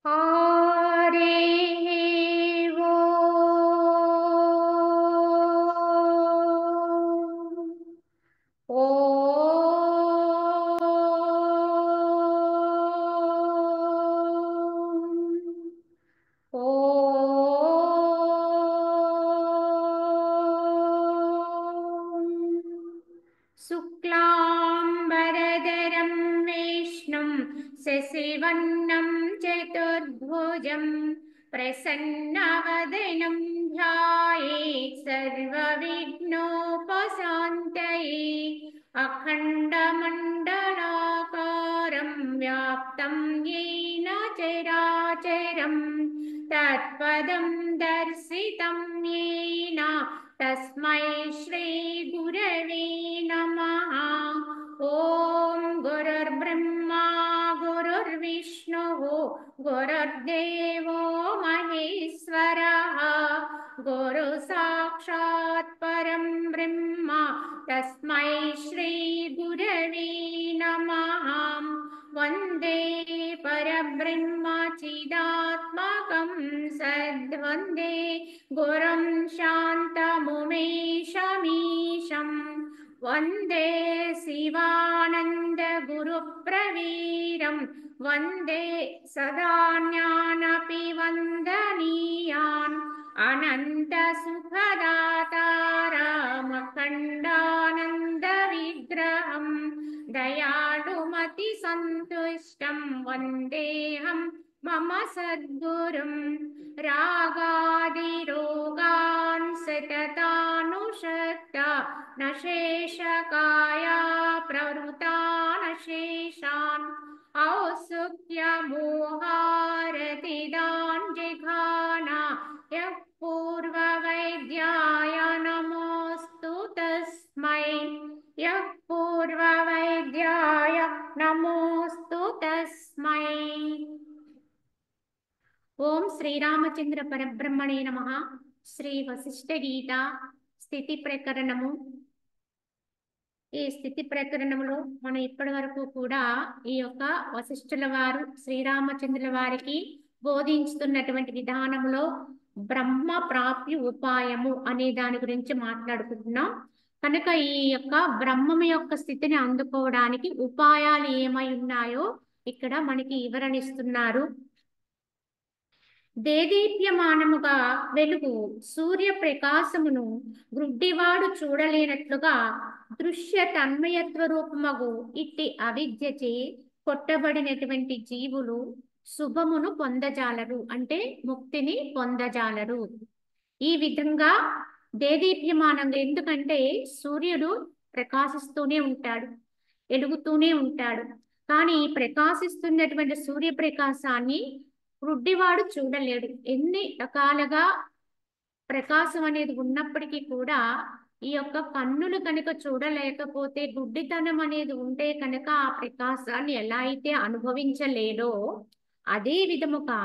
हरे वो शुक्लांबरधरं विष्णुं शशिवर्णं चतुर्भुजं प्रसन्नवदनं ध्यायेत् सर्वविघ्नोपशान्तये अखण्डमण्डलाकारं व्याप्तं येन चराचरं तत्पदं दर्शितं येन तस्मै श्री गुरवे नमः। ॐ गुरुर्ब्रह्मा गुरुर्विष्णुः गुरुर्देवो महेश्वरः गुरु साक्षात् परं ब्रह्म तस्मै श्री गुरवे नमः। वन्दे परब्रह्म चिदात्मकं सद्वन्दे गुरुं शान्तमुमेशमीशं वन्दे शिवानन्द गुरुप्रवीरं वन्दे सदा ज्ञानपि वन्दनीयान् अनन्तसुखदातारमखण्डानन्दविग्रहं दयालुमतिसन्तुष्टं वन्देऽहं मम सद्गुरुं रागादिरोगान् सततानुषक्ता न शेषकाया प्रवृतान् शेषान् औत्सुक्यमोहारतिदान् जिघाना यः पूर्ववैद्याय नमोऽस्तु तस्मै यः पूर्ववैद्याय नमोऽस्तु तस्मै। ఓం శ్రీరామచంద్ర పరబ్రహ్మణే నమః. శ్రీ వశిష్ఠ గీత స్థితి ప్రకరణము. ఈ స్థితి ప్రకరణములో మనం ఇప్పటి వరకు కూడా ఈ యొక్క వశిష్ఠుల వారు శ్రీరామచంద్రుల వారికి బోధించుతున్నటువంటి విధానములో బ్రహ్మ ప్రాప్తి ఉపాయము అనే దాని గురించి మాట్లాడుకుంటున్నాం. కనుక ఈ యొక్క బ్రహ్మము యొక్క స్థితిని అందుకోవడానికి ఉపాయాలు ఏమై ఉన్నాయో ఇక్కడ మనకి వివరణిస్తున్నారు. దేదీప్యమానముగా వెలుగు సూర్య ప్రకాశమును గ్రుడ్డివాడు చూడలేనట్లుగా దృశ్య తన్మయత్వ రూపమగు ఇట్టి అవిద్యచే కొట్టబడినటువంటి జీవులు శుభమును పొందజాలరు, అంటే ముక్తిని పొందజాలరు. ఈ విధంగా దేదీప్యమానంగా, ఎందుకంటే సూర్యుడు ప్రకాశిస్తూనే ఉంటాడు, వెలుగుతూనే ఉంటాడు. కానీ ప్రకాశిస్తున్నటువంటి సూర్యప్రకాశాన్ని గుడ్డివాడు చూడలేడు. ఎన్ని రకాలుగా ప్రకాశం అనేది ఉన్నప్పటికీ కూడా ఈ యొక్క కన్నులు కనుక చూడలేకపోతే, గుడ్డితనం అనేది ఉంటే కనుక ఆ ప్రకాశాన్ని ఎలా అయితే అనుభవించలేదో, అదే విధముగా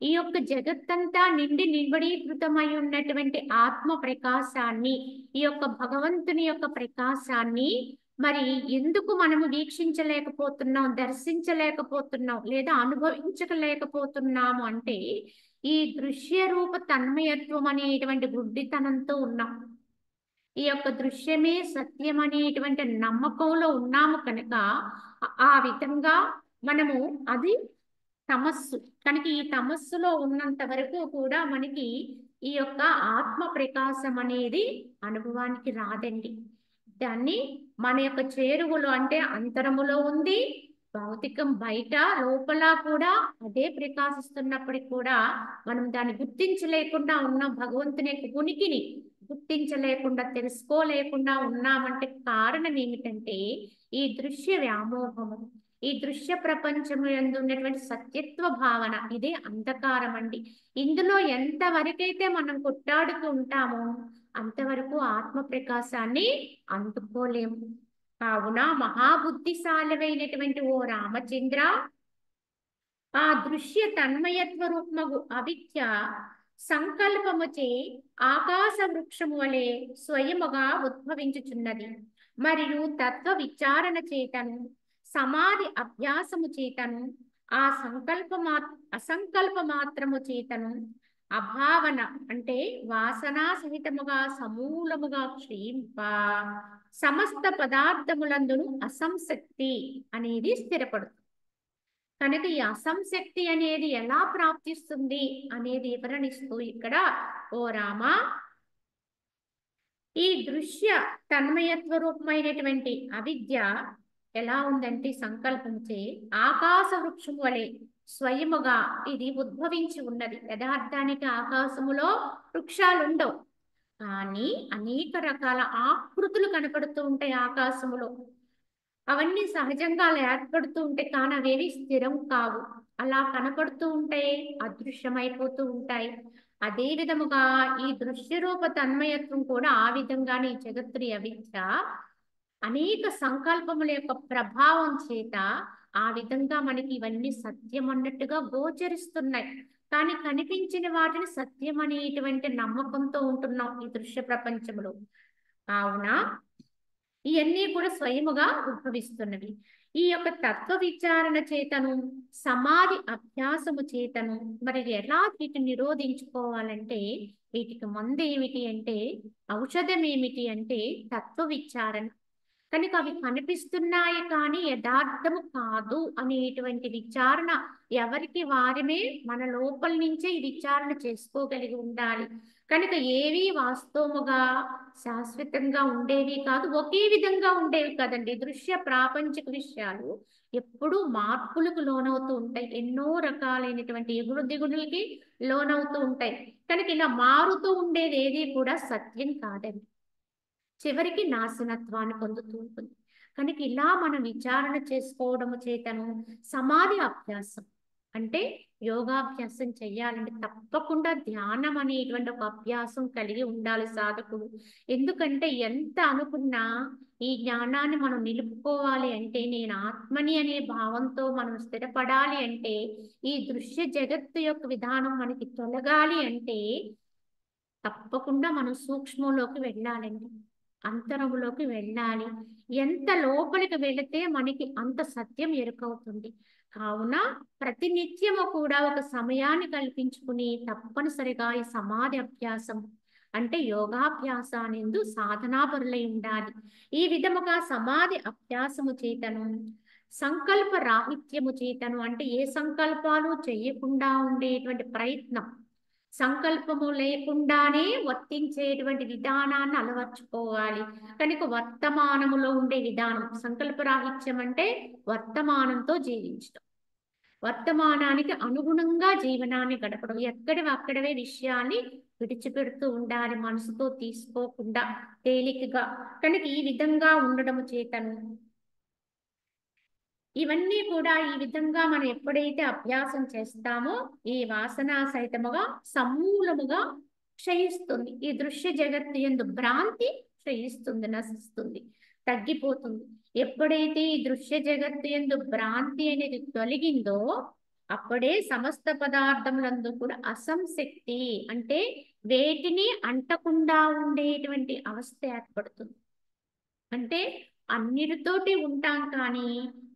ఈ యొక్క జగత్తంతా నింబడీకృతమై ఉన్నటువంటి ఆత్మ ప్రకాశాన్ని, ఈ యొక్క భగవంతుని యొక్క ప్రకాశాన్ని మరి ఎందుకు మనము వీక్షించలేకపోతున్నాం, దర్శించలేకపోతున్నాం, లేదా అనుభవించలేకపోతున్నాము అంటే ఈ దృశ్య రూప తన్మయత్వం అనేటువంటి గుడ్డితనంతో ఉన్నాం. ఈ యొక్క దృశ్యమే సత్యం అనేటువంటి నమ్మకంలో ఉన్నాము కనుక ఆ విధంగా మనము అది తమస్సు కనుక ఈ తమస్సులో ఉన్నంత వరకు కూడా మనకి ఈ యొక్క ఆత్మ ప్రకాశం అనేది అనుభవానికి రాదండి. దాన్ని మన యొక్క చేరువలో, అంటే అంతరములో ఉంది, భౌతికం బయట లోపల కూడా అదే ప్రకాశిస్తున్నప్పటికీ కూడా మనం దాన్ని గుర్తించలేకుండా ఉన్నాం. భగవంతుని యొక్క ఉనికిని గుర్తించలేకుండా, తెలుసుకోలేకుండా ఉన్నామంటే కారణం ఏమిటంటే ఈ దృశ్య వ్యామోహము, ఈ దృశ్య ప్రపంచము యందు ఉన్నటువంటి సత్యత్వ భావన, ఇదే అంధకారం అండి. ఇందులో ఎంతవరకైతే మనం కొట్టాడుతూ ఉంటామో అంతవరకు ఆత్మ ప్రకాశాన్ని అందుకోలేము. కావున మహాబుద్ధిశాలైనటువంటి ఓ రామచంద్ర, ఆ దృశ్య తన్మయత్వ రూపమగు అవిద్య సంకల్పముచే ఆకాశ వృక్షము వలె స్వయముగా ఉద్భవించుచున్నది. మరియు తత్వ విచారణ చేతను, సమాధి అభ్యాసము చేతను ఆ అసంకల్ప మాత్రము చేతను అభావన అంటే వాసనా సహితముగా సమూలముగా క్షయింప సమస్త పదార్థములందును అసంశక్తి అనేది స్థిరపడుతుంది. కనుక ఈ అసంశక్తి అనేది ఎలా ప్రాప్తిస్తుంది అనేది వివరణిస్తూ ఇక్కడ ఓ రామ, ఈ దృశ్య తన్మయత్వ రూపమైనటువంటి అవిద్య ఎలా ఉందంటే సంకల్పంచే ఆకాశ వృక్షం వలె స్వయముగా ఇది ఉద్భవించి ఉన్నది. యథార్థానికి ఆకాశములో వృక్షాలు ఉండవు, కానీ అనేక రకాల ఆకృతులు కనపడుతూ ఉంటాయి ఆకాశములో. అవన్నీ సహజంగా అలా ఏర్పడుతూ ఉంటాయి, కానీ అవేవి స్థిరం కావు. అలా కనపడుతూ ఉంటాయి, అదృశ్యమైపోతూ ఉంటాయి. అదే విధముగా ఈ దృశ్య రూప తన్మయత్వం కూడా ఆ విధంగానే ఈ జగత్తుని అవిద్య అనేక సంకల్పముల యొక్క ప్రభావం చేత ఆ విధంగా మనకి ఇవన్నీ సత్యం అన్నట్టుగా గోచరిస్తున్నాయి. కానీ కనిపించిన వాటిని సత్యం అనేటువంటి నమ్మకంతో ఉంటున్నాం ఈ దృశ్య ప్రపంచంలో. కావున ఇవన్నీ కూడా స్వయముగా ఉద్భవిస్తున్నవి. ఈ యొక్క తత్వ విచారణ చేతను సమాధి అభ్యాసము చేతను మరి ఎలా వీటిని నిరోధించుకోవాలంటే వీటికి మందు ఏమిటి అంటే, ఔషధం ఏమిటి అంటే తత్వ విచారణ. కనుక అవి కనిపిస్తున్నాయి కానీ యథార్థము కాదు అనేటువంటి విచారణ ఎవరికి వారమే మన లోపల నుంచే ఈ విచారణ చేసుకోగలిగి ఉండాలి. కనుక ఏవి వాస్తవముగా శాశ్వతంగా ఉండేవి కాదు, ఒకే విధంగా ఉండేవి కదండి. దృశ్య ప్రాపంచిక విషయాలు ఎప్పుడూ మార్పులకు లోనవుతూ ఉంటాయి, ఎన్నో రకాలైనటువంటి ఎగుడు దిగుడులకి లోనవుతూ ఉంటాయి. కనుక ఇలా మారుతూ ఉండేది ఏది కూడా సత్యం కాదండి, చివరికి నాశనత్వాన్ని పొందుతూ ఉంటుంది. కనుక ఇలా మనం విచారణ చేసుకోవడము చేతను సమాధి అభ్యాసం అంటే యోగాభ్యాసం చెయ్యాలంటే తప్పకుండా ధ్యానం అనేటువంటి ఒక అభ్యాసం కలిగి ఉండాలి సాధకుడు. ఎందుకంటే ఎంత అనుకున్నా ఈ జ్ఞానాన్ని మనం నిలుపుకోవాలి అంటే, నేను ఆత్మని అనే భావంతో మనం స్థిరపడాలి అంటే, ఈ దృశ్య జగత్తు యొక్క విధానం మనకి తొలగాలి అంటే తప్పకుండా మనం సూక్ష్మంలోకి వెళ్ళాలండి, అంతరములోకి వెళ్ళాలి. ఎంత లోపలికి వెళితే మనకి అంత సత్యం ఎరుకవుతుంది. కావున ప్రతినిత్యము కూడా ఒక సమయాన్ని కల్పించుకుని తప్పనిసరిగా ఈ సమాధి అభ్యాసం అంటే యోగాభ్యాసానందు సాధనాపరులై ఉండాలి. ఈ విధముగా సమాధి అభ్యాసము చేతను సంకల్ప రాహిత్యము చేతను అంటే ఏ సంకల్పాలు చేయకుండా ఉండేటువంటి ప్రయత్నం, సంకల్పము లేకుండానే వర్తించేటువంటి విధానాన్ని అలవర్చుకోవాలి. కనుక వర్తమానములో ఉండే విధానం, సంకల్పరాహిత్యం అంటే వర్తమానంతో జీవించడం, వర్తమానానికి అనుగుణంగా జీవనాన్ని గడపడం, ఎక్కడివి అక్కడవే విషయాన్ని విడిచిపెడుతూ ఉండాలి, మనసుతో తీసుకోకుండా తేలికగా. కనుక ఈ విధంగా ఉండడము చేతను ఇవన్నీ కూడా ఈ విధంగా మనం ఎప్పుడైతే అభ్యాసం చేస్తామో ఈ వాసన సహితముగా సమూలముగా క్షయిస్తుంది. ఈ దృశ్య జగత్తు యందు భ్రాంతి క్షయిస్తుంది, నశిస్తుంది, తగ్గిపోతుంది. ఎప్పుడైతే ఈ దృశ్య జగత్తు యందు భ్రాంతి అనేది తొలగిందో అప్పుడే సమస్త పదార్థములందు కూడా అసంశక్తి అంటే వేటిని అంటకుండా ఉండేటువంటి అవస్థ ఏర్పడుతుంది. అంటే అన్నిటితోటి ఉంటాం కానీ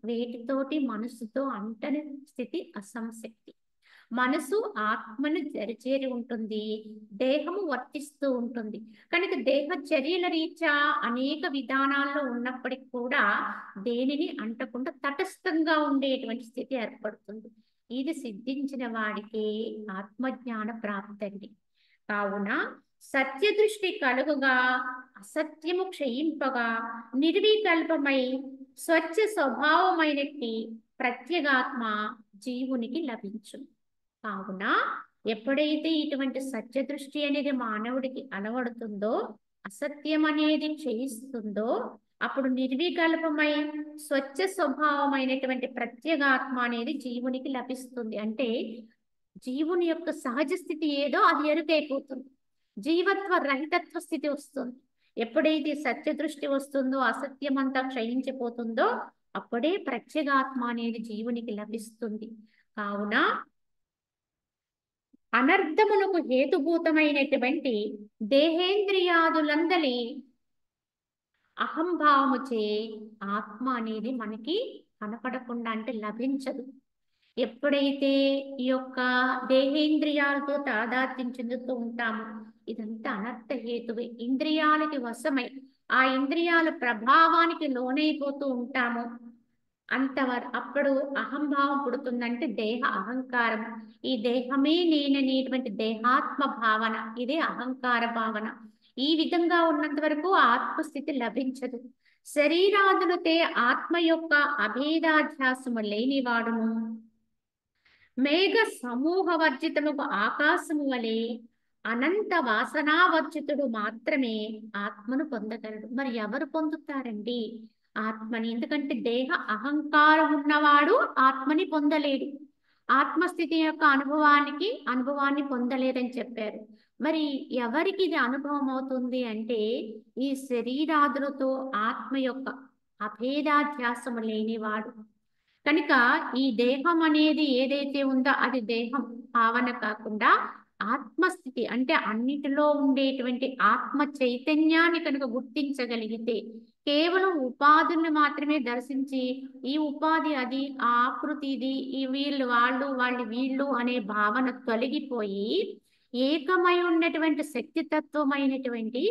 వేటితోటి మనసుతో అంటని స్థితి అసంశక్తి. మనసు ఆత్మను దరిచేరి ఉంటుంది, దేహము వర్తిస్తూ ఉంటుంది. కనుక దేహ చర్యల రీత్యా అనేక విధానాల్లో ఉన్నప్పటికీ కూడా దేనిని అంటకుండా తటస్థంగా ఉండేటువంటి స్థితి ఏర్పడుతుంది. ఇది సిద్ధించిన వాడికి ఆత్మజ్ఞాన ప్రాప్తండి. కావున సత్యదృష్టి కలుగుగా అసత్యము క్షయింపగా నిర్వికల్పమై స్వచ్ఛ స్వభావమైనట్టి ప్రత్యేగాత్మ జీవునికి లభించు. కావున ఎప్పుడైతే ఇటువంటి సత్యదృష్టి అనేది మానవుడికి అలవడుతుందో, అసత్యం అనేది క్షయిస్తుందో, అప్పుడు నిర్వికల్పమై స్వచ్ఛ స్వభావమైనటువంటి ప్రత్యేగాత్మ అనేది జీవునికి లభిస్తుంది. అంటే జీవుని యొక్క సహజ స్థితి ఏదో అది ఎరుకైపోతుంది, జీవత్వ రహితత్వ స్థితి వస్తుంది. ఎప్పుడైతే సత్య దృష్టి వస్తుందో, అసత్యం అంతా క్షయించిపోతుందో అప్పుడే ప్రత్యేగాత్మ అనేది జీవునికి లభిస్తుంది. కావున అనర్థమునకు హేతుభూతమైనటువంటి దేహేంద్రియాదులందలి అహంభావముచే ఆత్మ అనేది మనకి కనపడకుండా అంటే లభించదు. ఎప్పుడైతే ఈ యొక్క దేహేంద్రియాలతో తాదాత్మ్యం చెందుతూ ఉంటామో ఇదంతా అనర్థ హేతువే. ఇంద్రియాలకి వశమై ఆ ఇంద్రియాల ప్రభావానికి లోనైపోతూ ఉంటాము. అప్పుడు అహంభావం పుడుతుందంటే దేహ అహంకారం. ఈ దేహమే నేననేటువంటి దేహాత్మ భావన, ఇదే అహంకార భావన. ఈ విధంగా ఉన్నంత వరకు ఆత్మస్థితి లభించదు. శరీరాదులతే ఆత్మ యొక్క అభేదాధ్యాసము లేనివాడును మేఘ సమూహవర్జితముకు ఆకాశము వలె అనంత వాసనావర్జితుడు మాత్రమే ఆత్మను పొందగలడు. మరి ఎవరు పొందుతారండి ఆత్మని? ఎందుకంటే దేహ అహంకారం ఉన్నవాడు ఆత్మని పొందలేడు. ఆత్మస్థితి యొక్క అనుభవాన్ని పొందలేదని చెప్పారు. మరి ఎవరికి ఇది అనుభవం అవుతుంది అంటే ఈ శరీరాదులతో ఆత్మ యొక్క అభేదాధ్యాసము లేనివాడు. కనుక ఈ దేహం అనేది ఏదైతే ఉందో అది దేహం భావన కాకుండా ఆత్మస్థితి అంటే అన్నిటిలో ఉండేటువంటి ఆత్మ చైతన్యాన్ని కనుక గుర్తించగలిగితే, కేవలం ఉపాధుల్ని మాత్రమే దర్శించి ఈ ఉపాధి అది, ఆ ఆకృతి ఇది, ఈ వీళ్ళు వాళ్ళు వీళ్ళు అనే భావన తొలగిపోయి ఏకమై ఉన్నటువంటి శక్తితత్వమైనటువంటి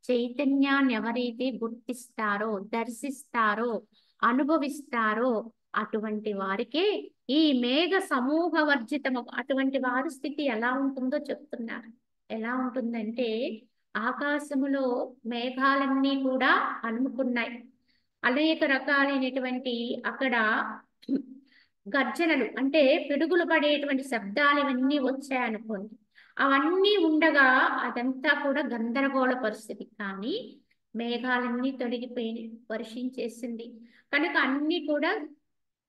చైతన్యాన్ని ఎవరైతే గుర్తిస్తారో, దర్శిస్తారో, అనుభవిస్తారో అటువంటి వారికే ఈ మేఘ సమూహ వర్జితము. అటువంటి వారి స్థితి ఎలా ఉంటుందో చెప్తున్నారు. ఎలా ఉంటుందంటే ఆకాశములో మేఘాలన్నీ కూడా అలుముకున్నాయి. అనేక రకాలైనటువంటి అక్కడ గర్జనలు అంటే పిడుగులు పడేటువంటి శబ్దాలు ఇవన్నీ వచ్చాయనుకోండి. అవన్నీ ఉండగా అదంతా కూడా గందరగోళ పరిస్థితి. కానీ మేఘాలన్నీ తొలగిపోయినాయి, వర్షించేసింది కనుక అన్నీ కూడా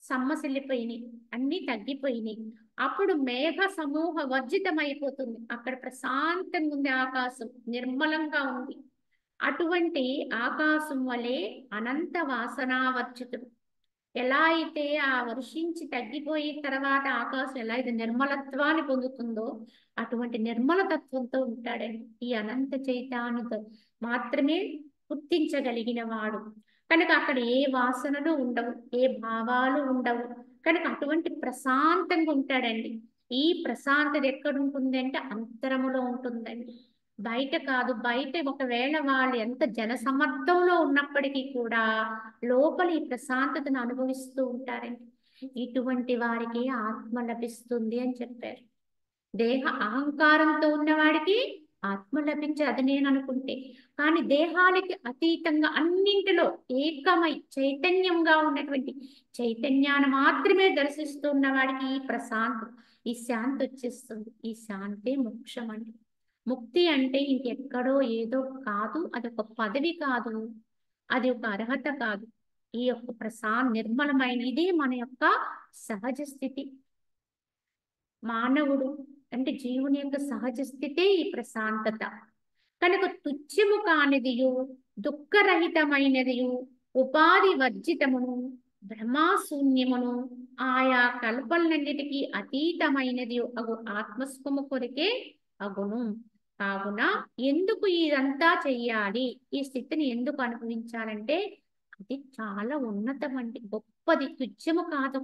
సమ్మసిల్లిపోయినాయి, అన్నీ తగ్గిపోయినాయి. అప్పుడు మేఘ సమూహ వర్జితమైపోతుంది. అక్కడ ప్రశాంతంగా ఉంది, ఆకాశం నిర్మలంగా ఉంది. అటువంటి ఆకాశం వలె అనంత వాసనావర్జితుడు. ఎలా అయితే ఆ వర్షించి తగ్గిపోయిన తర్వాత ఆకాశం ఎలా అయితే నిర్మలత్వాన్ని పొందుతుందో అటువంటి నిర్మల తత్వంతో ఉంటాడండి ఈ అనంత చైతన్యత మాత్రమే గుర్తించగలిగిన వాడు. కనుక అక్కడ ఏ వాసనలు ఉండవు, ఏ భావాలు ఉండవు. కనుక అటువంటి ప్రశాంతంగా ఉంటాడండి. ఈ ప్రశాంతత ఎక్కడ ఉంటుంది అంటే అంతరములో ఉంటుందండి, బయట కాదు. బయట ఒకవేళ వాళ్ళు ఎంత జనసమ్మర్దంలో ఉన్నప్పటికీ కూడా లోపల ఈ ప్రశాంతతను అనుభవిస్తూ ఉంటారండి. ఇటువంటి వారికి ఆత్మ లభిస్తుంది అని చెప్పారు. దేహ అహంకారంతో ఉన్నవాడికి ఆత్మ లభించదు, అది నేను అనుకుంటే. కానీ దేహాలకి అతీతంగా అన్నింటిలో ఏకమై చైతన్యంగా ఉన్నటువంటి చైతన్యాన్ని మాత్రమే దర్శిస్తున్న వాడికి ఈ ప్రశాంతం, ఈ శాంతి వచ్చేస్తుంది. ఈ శాంతే మోక్షం అండి. ముక్తి అంటే ఇంకెక్కడో ఏదో కాదు, అది ఒక పదవి కాదు, అది ఒక అర్హత కాదు. ఈ యొక్క నిర్మలమైన ఇదే మన యొక్క సహజ స్థితి. మానవుడు అంటే జీవుని యొక్క సహజ స్థితే ఈ ప్రశాంతత. కనుక తుచ్చము కానిదియు దుఃఖరహితమైనదియు ఉపాధి వర్జితమును బ్రహ్మాశూన్యమును ఆయా కల్పనలన్నిటికీ అతీతమైనది అగు ఆత్మస్వము కొరికే అగును. కావున ఎందుకు ఇదంతా చెయ్యాలి, ఈ స్థితిని ఎందుకు అనుభవించాలంటే అది చాలా ఉన్నతమండి, గొప్పది, తుచ్చము కాదు.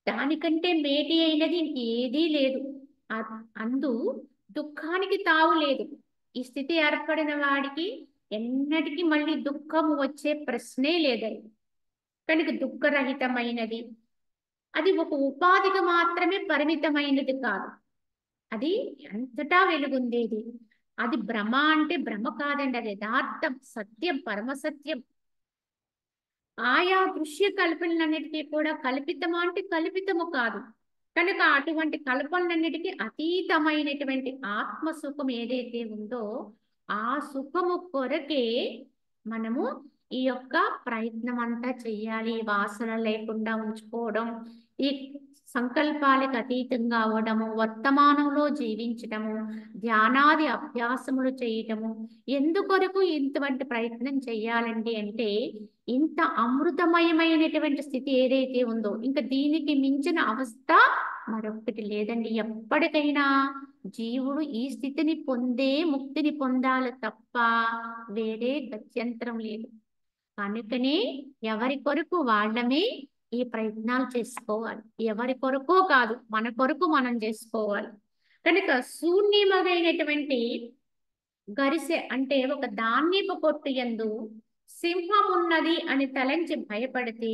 దానికంటే మేటి అయినది ఏదీ లేదు. అందు దుఃఖానికి తావు లేదు. ఈ స్థితి ఏర్పడిన వాడికి ఎన్నటికీ మళ్ళీ దుఃఖము వచ్చే ప్రశ్నే లేదని. కనుక దుఃఖరహితమైనది, అది ఒక ఉపాధికి మాత్రమే పరిమితమైనది కాదు, అది ఎంతటా వెలుగుండేది. అది భ్రమ అంటే భ్రమ కాదండి, అది యథార్థం, సత్యం, పరమసత్యం. ఆయా దృశ్య కల్పనలన్నిటికీ కూడా కల్పితమా అంటే కల్పితము కాదు. కనుక అటువంటి కల్పనలన్నిటికీ అతీతమైనటువంటి ఆత్మ సుఖం ఏదైతే ఉందో ఆ సుఖము కొరకే మనము ఈ యొక్క ప్రయత్నం అంతా చెయ్యాలి. వాసన లేకుండా ఉంచుకోవడం, ఈ సంకల్పాలకు అతీతంగా అవడము, వర్తమానంలో జీవించటము, ధ్యానాది అభ్యాసములు చేయటము. ఎందుకొరకు ఇంటువంటి ప్రయత్నం చెయ్యాలండి అంటే ఇంత అమృతమయమైనటువంటి స్థితి ఏదైతే ఉందో ఇంకా దీనికి మించిన అవస్థ మరొకటి లేదండి. ఎప్పటికైనా జీవుడు ఈ స్థితిని పొందే ముక్తిని పొందాలి తప్ప వేరే గత్యంతరం లేదు. కనుకనే ఎవరి కొరకు వాళ్ళమే ఈ ప్రయత్నాలు చేసుకోవాలి. ఎవరి కొరకో కాదు, మన కొరకు మనం చేసుకోవాలి. కనుక శూన్యమైనటువంటి గరిసె అంటే ఒక ధాన్యపు పొట్టు యందు సింహమున్నది అని తలంచి భయపడితే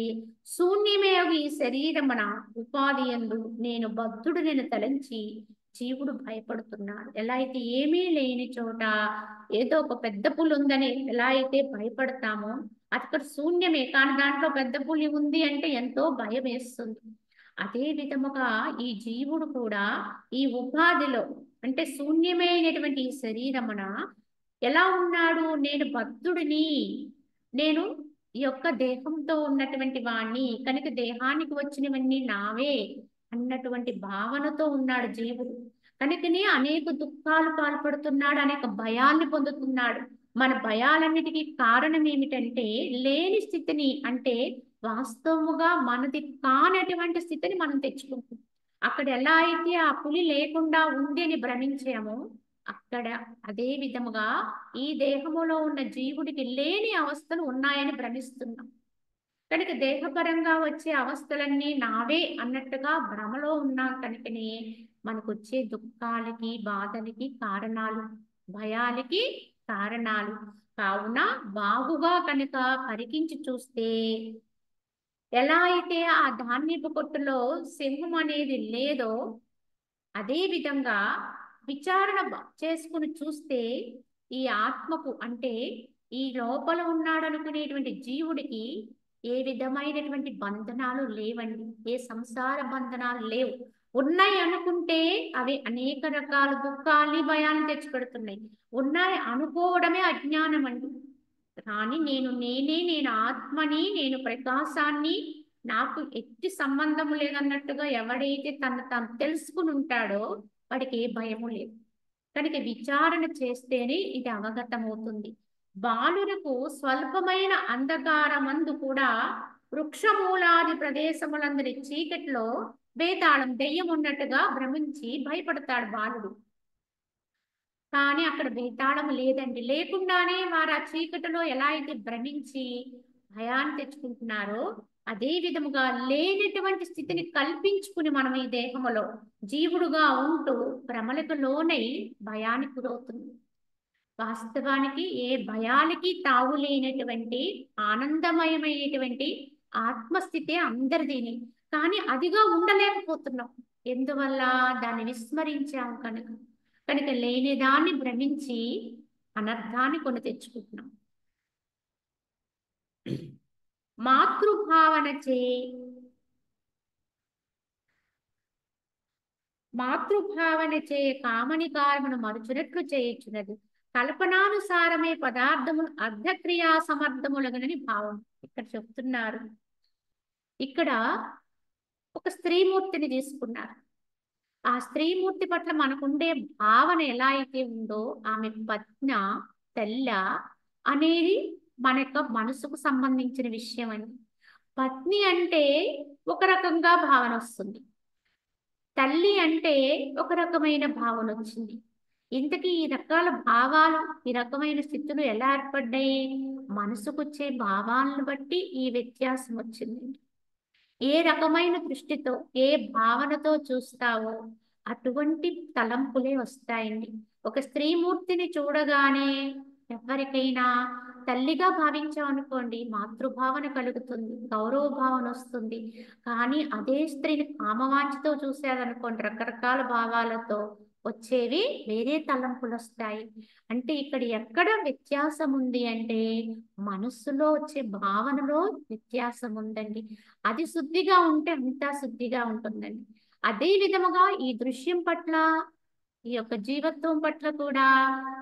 శూన్యమేగు ఈ శరీరమున ఉపాధి యందు నేను బద్ధుడు నేను తలంచి జీవుడు భయపడుతున్నాడు. ఎలా అయితే ఏమీ లేని చోట ఏదో ఒక పెద్ద పులి ఉందని ఎలా అయితే భయపడతామో అక్కడ శూన్యమే, కానీ దాంట్లో పెద్ద పులి ఉంది అంటే ఎంతో భయం వేస్తుంది. అదే విధముగా ఈ జీవుడు కూడా ఈ ఉపాధిలో అంటే శూన్యమైనటువంటి ఈ శరీరమున ఎలా ఉన్నాడు, నేను బద్ధుడిని, నేను ఈ యొక్క దేహంతో ఉన్నటువంటి వాణ్ణి, కనుక దేహానికి వచ్చినవన్నీ నావే అన్నటువంటి భావనతో ఉన్నాడు జీవుడు. కనుకనే అనేక దుఃఖాలు పాల్పడుతున్నాడు, అనేక భయాల్ని పొందుతున్నాడు. మన భయాలన్నిటికీ కారణం ఏమిటంటే లేని స్థితిని, అంటే వాస్తవముగా మనది కానటువంటి స్థితిని మనం తెచ్చుకుంటాం. అక్కడ ఎలా అయితే ఆ పులి లేకుండా ఉంది అని భ్రమించామో అక్కడ అదే విధముగా ఈ దేహములో ఉన్న జీవుడికి లేని అవస్థలు ఉన్నాయని భ్రమిస్తున్నాం. కనుక దేహపరంగా వచ్చే అవస్థలన్నీ నావే అన్నట్టుగా భ్రమలో ఉన్నాం. కనుకనే మనకు వచ్చే దుఃఖాలకి బాధలకి కారణాలు, భయాలకి కారణాలు. కావున బాగుగా కనుక పరికించి చూస్తే ఎలా అయితే ఆ ధాన్యపు కొట్టులో సింహం అనేది లేదో అదే విధంగా విచారణ చేసుకుని చూస్తే ఈ ఆత్మకు, అంటే ఈ లోపల ఉన్నాడనుకునేటువంటి జీవుడికి ఏ విధమైనటువంటి బంధనాలు లేవండి. ఏ సంసార బంధనాలు లేవు. ఉన్నాయి అనుకుంటే అవి అనేక రకాల దుఃఖాన్ని భయాన్ని తెచ్చిపెడుతున్నాయి. ఉన్నాయి అనుకోవడమే అజ్ఞానం అండి. కానీ నేను ఆత్మని, నేను ప్రకాశాన్ని, నాకు ఎట్టి సంబంధము లేదన్నట్టుగా ఎవడైతే తను తెలుసుకుని ఉంటాడో వాడికి ఏ భయము లేదు. కనుక విచారణ చేస్తేనే ఇది అవగతమవుతుంది. బాలురకు స్వల్పమైన అంధకారమందు కూడా వృక్షమూలాది ప్రదేశములందరి చీకటిలో వేతాళం దెయ్యం ఉన్నట్టుగా భ్రమించి భయపడతాడు బాలుడు. కానీ అక్కడ బేతాళం లేదండి. లేకుండానే వారు ఆ చీకటిలో ఎలా అయితే భ్రమించి భయాన్ని తెచ్చుకుంటున్నారో అదే విధముగా లేనటువంటి స్థితిని కల్పించుకుని మనం ఈ దేహములో జీవుడుగా ఉంటూ భ్రమలకు లోనై భయానికి గురవుతుంది. వాస్తవానికి ఏ భయాలకి తావు లేనటువంటి ఆనందమయమైనటువంటి ఆత్మస్థితి అందరిదీని. కానీ అదిగా ఉండలేకపోతున్నాం. ఎందువల్ల? దాన్ని విస్మరించాం కనుక. కనుక లేని దాన్ని భ్రమించి అనర్థాన్ని కొని తెచ్చుకుంటున్నాం. మాతృభావన చే కామని కారమును మరుచునట్లు చేయించున్నది. కల్పనానుసారమే పదార్థములు అర్ధక్రియా సమర్థములగనని భావం ఇక్కడ చెప్తున్నారు. ఇక్కడ ఒక స్త్రీమూర్తిని తీసుకున్నారు. ఆ స్త్రీమూర్తి పట్ల మనకుండే భావన ఎలా అయితే ఉందో, ఆమె పత్న, తెల్ల అనేది మన యొక్క మనసుకు సంబంధించిన విషయం అని. పత్ని అంటే ఒక రకంగా భావన వస్తుంది, తల్లి అంటే ఒక రకమైన భావన వచ్చింది. ఇంతకీ ఈ రకాల భావాలు, ఈ రకమైన స్థితులు ఎలా ఏర్పడ్డాయి? మనసుకొచ్చే భావాలను బట్టి ఈ వ్యత్యాసం వచ్చింది. ఏ రకమైన దృష్టితో, ఏ భావనతో చూస్తావో అటువంటి తలంపులే వస్తాయండి. ఒక స్త్రీమూర్తిని చూడగానే ఎవరికైనా తల్లిగా భావించామనుకోండి, మాతృభావన కలుగుతుంది, గౌరవ భావన వస్తుంది. కానీ అదే స్త్రీని కామవాంఛతో చూసేదనుకోండి, రకరకాల భావాలతో వచ్చేవి వేరే తలంపులు వస్తాయి. అంటే ఇక్కడ ఎక్కడ వ్యత్యాసం ఉంది అంటే మనస్సులో వచ్చే భావనలో వ్యత్యాసం ఉందండి. అది శుద్ధిగా ఉంటే అంతా శుద్ధిగా ఉంటుందండి. అదే విధముగా ఈ దృశ్యం పట్ల, ఈ యొక్క జీవత్వం పట్ల కూడా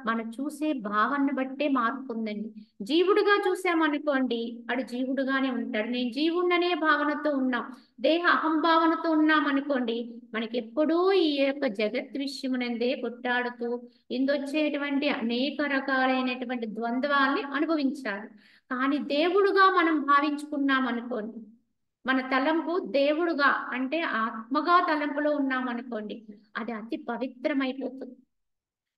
మనం చూసే భావనను బట్టే మార్పు ఉందండి. జీవుడుగా చూసామనుకోండి, అడు జీవుడుగానే ఉంటాడు. నేను జీవుడనే భావనతో ఉన్నాం, దేహ అహంభావనతో ఉన్నామనుకోండి, మనకి ఎప్పుడూ ఈ యొక్క జగత్ విషయమునందే కొట్టాడుతూ ఇందొచ్చేటువంటి అనేక రకాలైనటువంటి ద్వంద్వాల్ని అనుభవించాలి. కానీ దేవుడుగా మనం భావించుకున్నాం అనుకోండి, మన తలంపు దేవుడుగా అంటే ఆత్మగా తలంపులో ఉన్నామనుకోండి, అది అతి పవిత్రమైపోతుంది.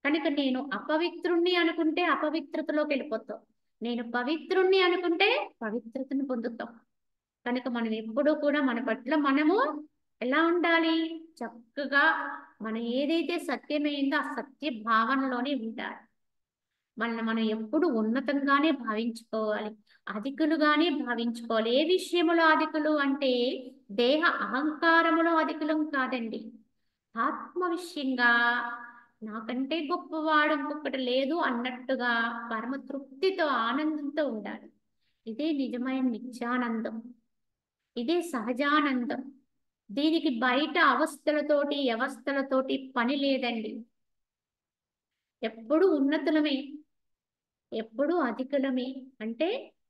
కనుక నేను అపవిత్రుణ్ణి అనుకుంటే అపవిత్రతలోకి వెళ్ళిపోతాం, నేను పవిత్రుణ్ణి అనుకుంటే పవిత్రతను పొందుతాం. కనుక మనం ఎప్పుడూ కూడా మన పట్ల మనము ఎలా ఉండాలి? చక్కగా మనం ఏదైతే సత్యమైందో ఆ సత్య భావనలోనే ఉండాలి. మనల్ని మనం ఎప్పుడు ఉన్నతంగానే భావించుకోవాలి. అధికులుగానే భావించుకోవాలి. ఏ విషయములో అధికులు అంటే దేహ అహంకారములో అధికులం కాదండి. ఆత్మ విషయంగా నాకంటే గొప్పవాడు ఇంకొకటి లేదు అన్నట్టుగా పరమ తృప్తితో ఆనందంతో ఉండాలి. ఇదే నిజమైన నిత్యానందం. ఇదే సహజానందం. దీనికి బయట అవస్థలతోటి వ్యవస్థలతోటి పని లేదండి. ఎప్పుడు ఉన్నతులమే, ఎప్పుడు అధికులమే. అంటే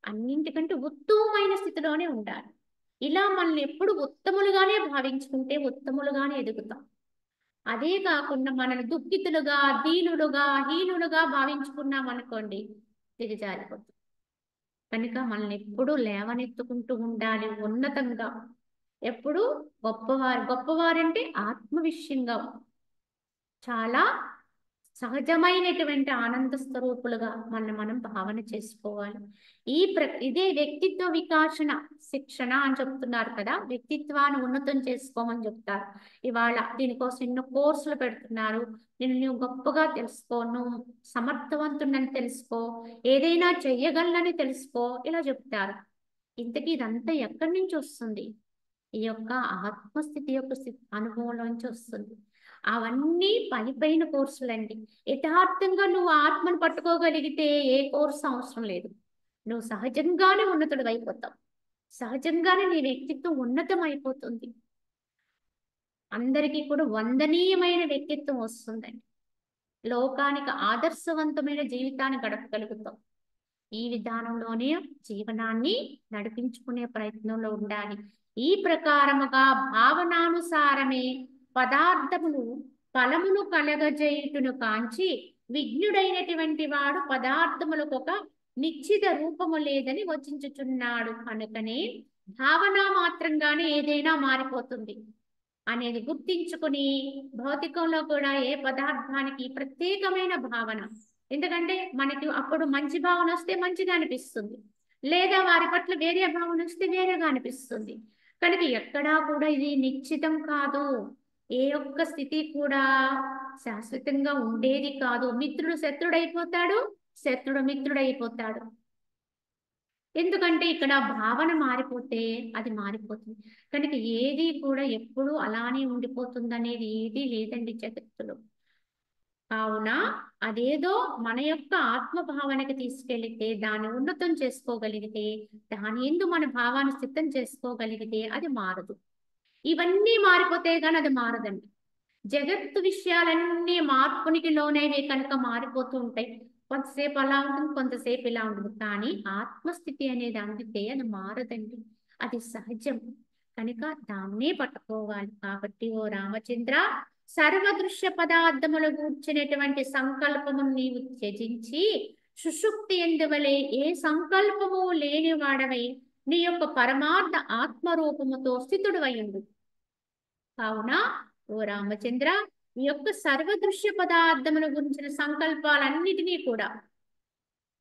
అన్నింటికంటే ఉత్తమమైన స్థితిలోనే ఉండాలి. ఇలా మనల్ని ఎప్పుడు ఉత్తములుగానే భావించుకుంటే ఉత్తములుగానే ఎదుగుతాం. అదే కాకుండా మనల్ని దుఃఖితులుగా, దీనులుగా, హీనులుగా భావించుకున్నాం అనుకోండి, దిగజారిపోతాం. కనుక మనల్ని ఎప్పుడూ లేవనెత్తుకుంటూ ఉండాలి ఉన్నతంగా. ఎప్పుడు గొప్పవారు. గొప్పవారంటే ఆత్మ విషయంగా చాలా సహజమైనటువంటి ఆనంద స్వరూపులుగా మనం భావన చేసుకోవాలి. ఇదే వ్యక్తిత్వ వికాసన శిక్షణ అని చెప్తున్నారు కదా, వ్యక్తిత్వాన్ని ఉన్నతం చేసుకోమని చెప్తారు. ఇవాళ దీనికోసం ఎన్నో కోర్సులు పెడుతున్నారు. నువ్వు గొప్పగా తెలుసుకో, నువ్వు సమర్థవంతుడని తెలుసుకో, ఏదైనా చెయ్యగలనని తెలుసుకో, ఇలా చెప్తారు. ఇంతకీ ఇదంతా ఎక్కడి నుంచి వస్తుంది? ఈ యొక్క ఆత్మస్థితి యొక్క అనుభవంలోంచి వస్తుంది. అవన్నీ పైన కోర్సులండి. యథార్థంగా నువ్వు ఆత్మను పట్టుకోగలిగితే ఏ కోర్సు అవసరం లేదు. నువ్వు సహజంగానే ఉన్నతుడు అయిపోతావు. సహజంగానే నీ వ్యక్తిత్వం ఉన్నతం అయిపోతుంది. అందరికీ కూడా వందనీయమైన వ్యక్తిత్వం వస్తుందండి. లోకానికి ఆదర్శవంతమైన జీవితాన్ని గడపగలుగుతాం. ఈ విధానంలోనే జీవనాన్ని నడిపించుకునే ప్రయత్నంలో ఉండాలి. ఈ ప్రకారముగా భావనానుసారమే పదార్థమును ఫలమును కలగజేయుటను కాంచి విజ్ఞుడైనటువంటి వాడు పదార్థములకు ఒక నిశ్చిత రూపము లేదని వచించుచున్నాడు. కనుకనే భావన మాత్రంగానే ఏదైనా మారిపోతుంది అనేది గుర్తించుకుని భౌతికంలో కూడా ఏ పదార్థానికి ప్రత్యేకమైన భావన, ఎందుకంటే మనకి అప్పుడు మంచి భావన వస్తే మంచిగా అనిపిస్తుంది, లేదా వారి పట్ల వేరే భావన వస్తే వేరేగా అనిపిస్తుంది. కనుక ఎక్కడా కూడా ఇది నిశ్చితం కాదు. ఏ ఒక్క స్థితి కూడా శాశ్వతంగా ఉండేది కాదు. మిత్రుడు శత్రుడైపోతాడు, శత్రుడు మిత్రుడైపోతాడు. ఎందుకంటే ఇక్కడ భావన మారిపోతే అది మారిపోతుంది. కనుక ఏది కూడా ఎప్పుడూ అలానే ఉండిపోతుంది అనేది ఏదీ లేదండి జగత్తులో. కావున అదేదో మన యొక్క ఆత్మభావనకి తీసుకెళ్లితే, దాన్ని ఉన్నతం చేసుకోగలిగితే, దాని ఎందు మన భావాన్ని సిద్ధం చేసుకోగలిగితే అది మారదు. ఇవన్నీ మారిపోతే కానీ అది మారదండి. జగత్తు విషయాలన్నీ మార్పునికి లోనైవే కనుక మారిపోతూ ఉంటాయి. కొంతసేపు అలా ఉంటుంది, కొంతసేపు ఇలా ఉంటుంది. కానీ ఆత్మస్థితి అనేది అందితే అది మారదండి. అది సహజం. కనుక దాన్నే పట్టుకోవాలి. కాబట్టి ఓ రామచంద్ర, సర్వదృశ్య పదార్థములు కూర్చునేటువంటి సంకల్పము నీవు త్యజించి సుషుప్తి ఎందువలే ఏ సంకల్పము లేని వాడవై నీ యొక్క పరమార్థ ఆత్మరూపముతో స్థితుడు అయ్యుండు. కావున ఓ రామచంద్ర, ఈ యొక్క సర్వదృశ్య పదార్థముల గురించిన సంకల్పాలన్నిటినీ కూడా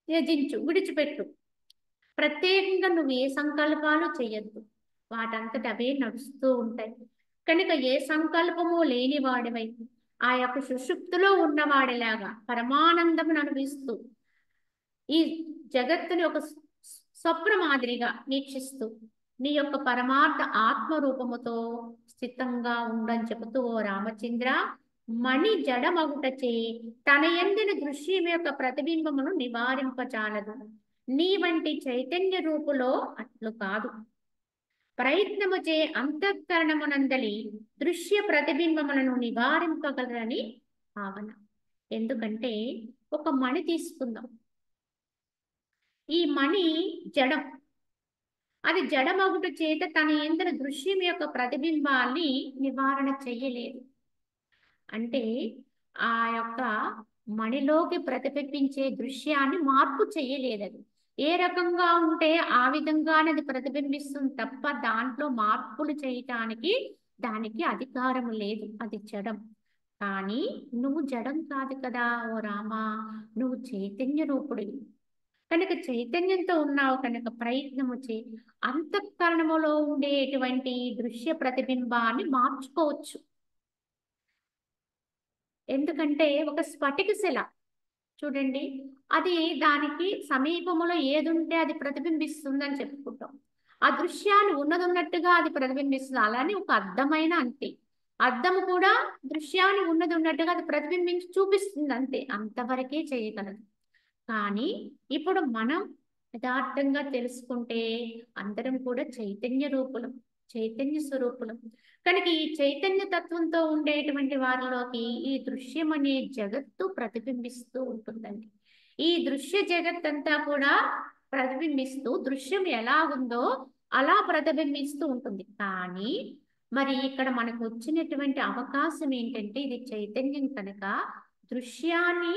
త్యజించు, విడిచిపెట్టు. ప్రత్యేకంగా నువ్వు ఏ సంకల్పాలు చేయొద్దు. వాటంతట అవే నడుస్తూ ఉంటాయి. కనుక ఏ సంకల్పము లేని వాడివై ఆ యొక్క సుషుప్తిలో ఉన్నవాడిలాగా పరమానందమును అనుభవిస్తూ ఈ జగత్తుని ఒక స్వప్న మాదిరిగా వీక్షిస్తూ నీ యొక్క పరమార్థ ఆత్మరూపముతో స్థితంగా ఉండని చెబుతూ ఓ రామచంద్ర, మణి జడమగుటచే తన యందున దృశ్యం యొక్క ప్రతిబింబమును నివారింపచాలదు. నీ వంటి చైతన్య రూపులో అట్లు కాదు. ప్రయత్నముచే అంతఃకరణమునందలి దృశ్య ప్రతిబింబములను నివారింపగలరని భావన. ఎందుకంటే ఒక మణి తీసుకుందాం. ఈ మణి జడం. అది జడమగుట చేత తన యందున దృశ్యం యొక్క ప్రతిబింబాన్ని నివారణ చెయ్యలేదు. అంటే ఆ యొక్క మణిలోకి ప్రతిబింబించే దృశ్యాన్ని మార్పు చెయ్యలేదు. అది ఏ రకంగా ఉంటే ఆ విధంగానే అది ప్రతిబింబిస్తుంది తప్ప దాంట్లో మార్పులు చేయటానికి దానికి అధికారం లేదు. అది జడం. కానీ నువ్వు జడం కాదు కదా ఓ రామా, నువ్వు చైతన్య రూపుడివి. కనుక చైతన్యంతో ఉన్నావు కనుక ప్రయత్నము చేయి. అంతఃకరణములో ఉండేటువంటి దృశ్య ప్రతిబింబాన్ని మార్చుకోవచ్చు. ఎందుకంటే ఒక స్ఫటిక శిల చూడండి, అది దానికి సమీపంలో ఏదుంటే అది ప్రతిబింబిస్తుందని చెప్పుకుంటాం. ఆ దృశ్యాన్ని ఉన్నట్టుగా అది ప్రతిబింబిస్తుంది. అలానే ఒక అద్దమైన అంతే. అద్దము కూడా దృశ్యాన్ని ఉన్నట్టుగా అది ప్రతిబింబించి చూపిస్తుంది అంతే. అంతవరకే చేయగలదు. కానీ ఇప్పుడు మనం యథార్థంగా తెలుసుకుంటే అందరం కూడా చైతన్య రూపులం, చైతన్య స్వరూపులం. కనుక ఈ చైతన్య తత్వంతో ఉండేటువంటి వారిలోకి ఈ దృశ్యం అనే జగత్తు ప్రతిబింబిస్తూ ఉంటుందండి. ఈ దృశ్య జగత్ అంతా కూడా ప్రతిబింబిస్తూ దృశ్యం ఎలా ఉందో అలా ప్రతిబింబిస్తూ ఉంటుంది. కానీ మరి ఇక్కడ మనకు వచ్చినటువంటి అవకాశం ఏంటంటే ఇది చైతన్యం కనుక దృశ్యాన్ని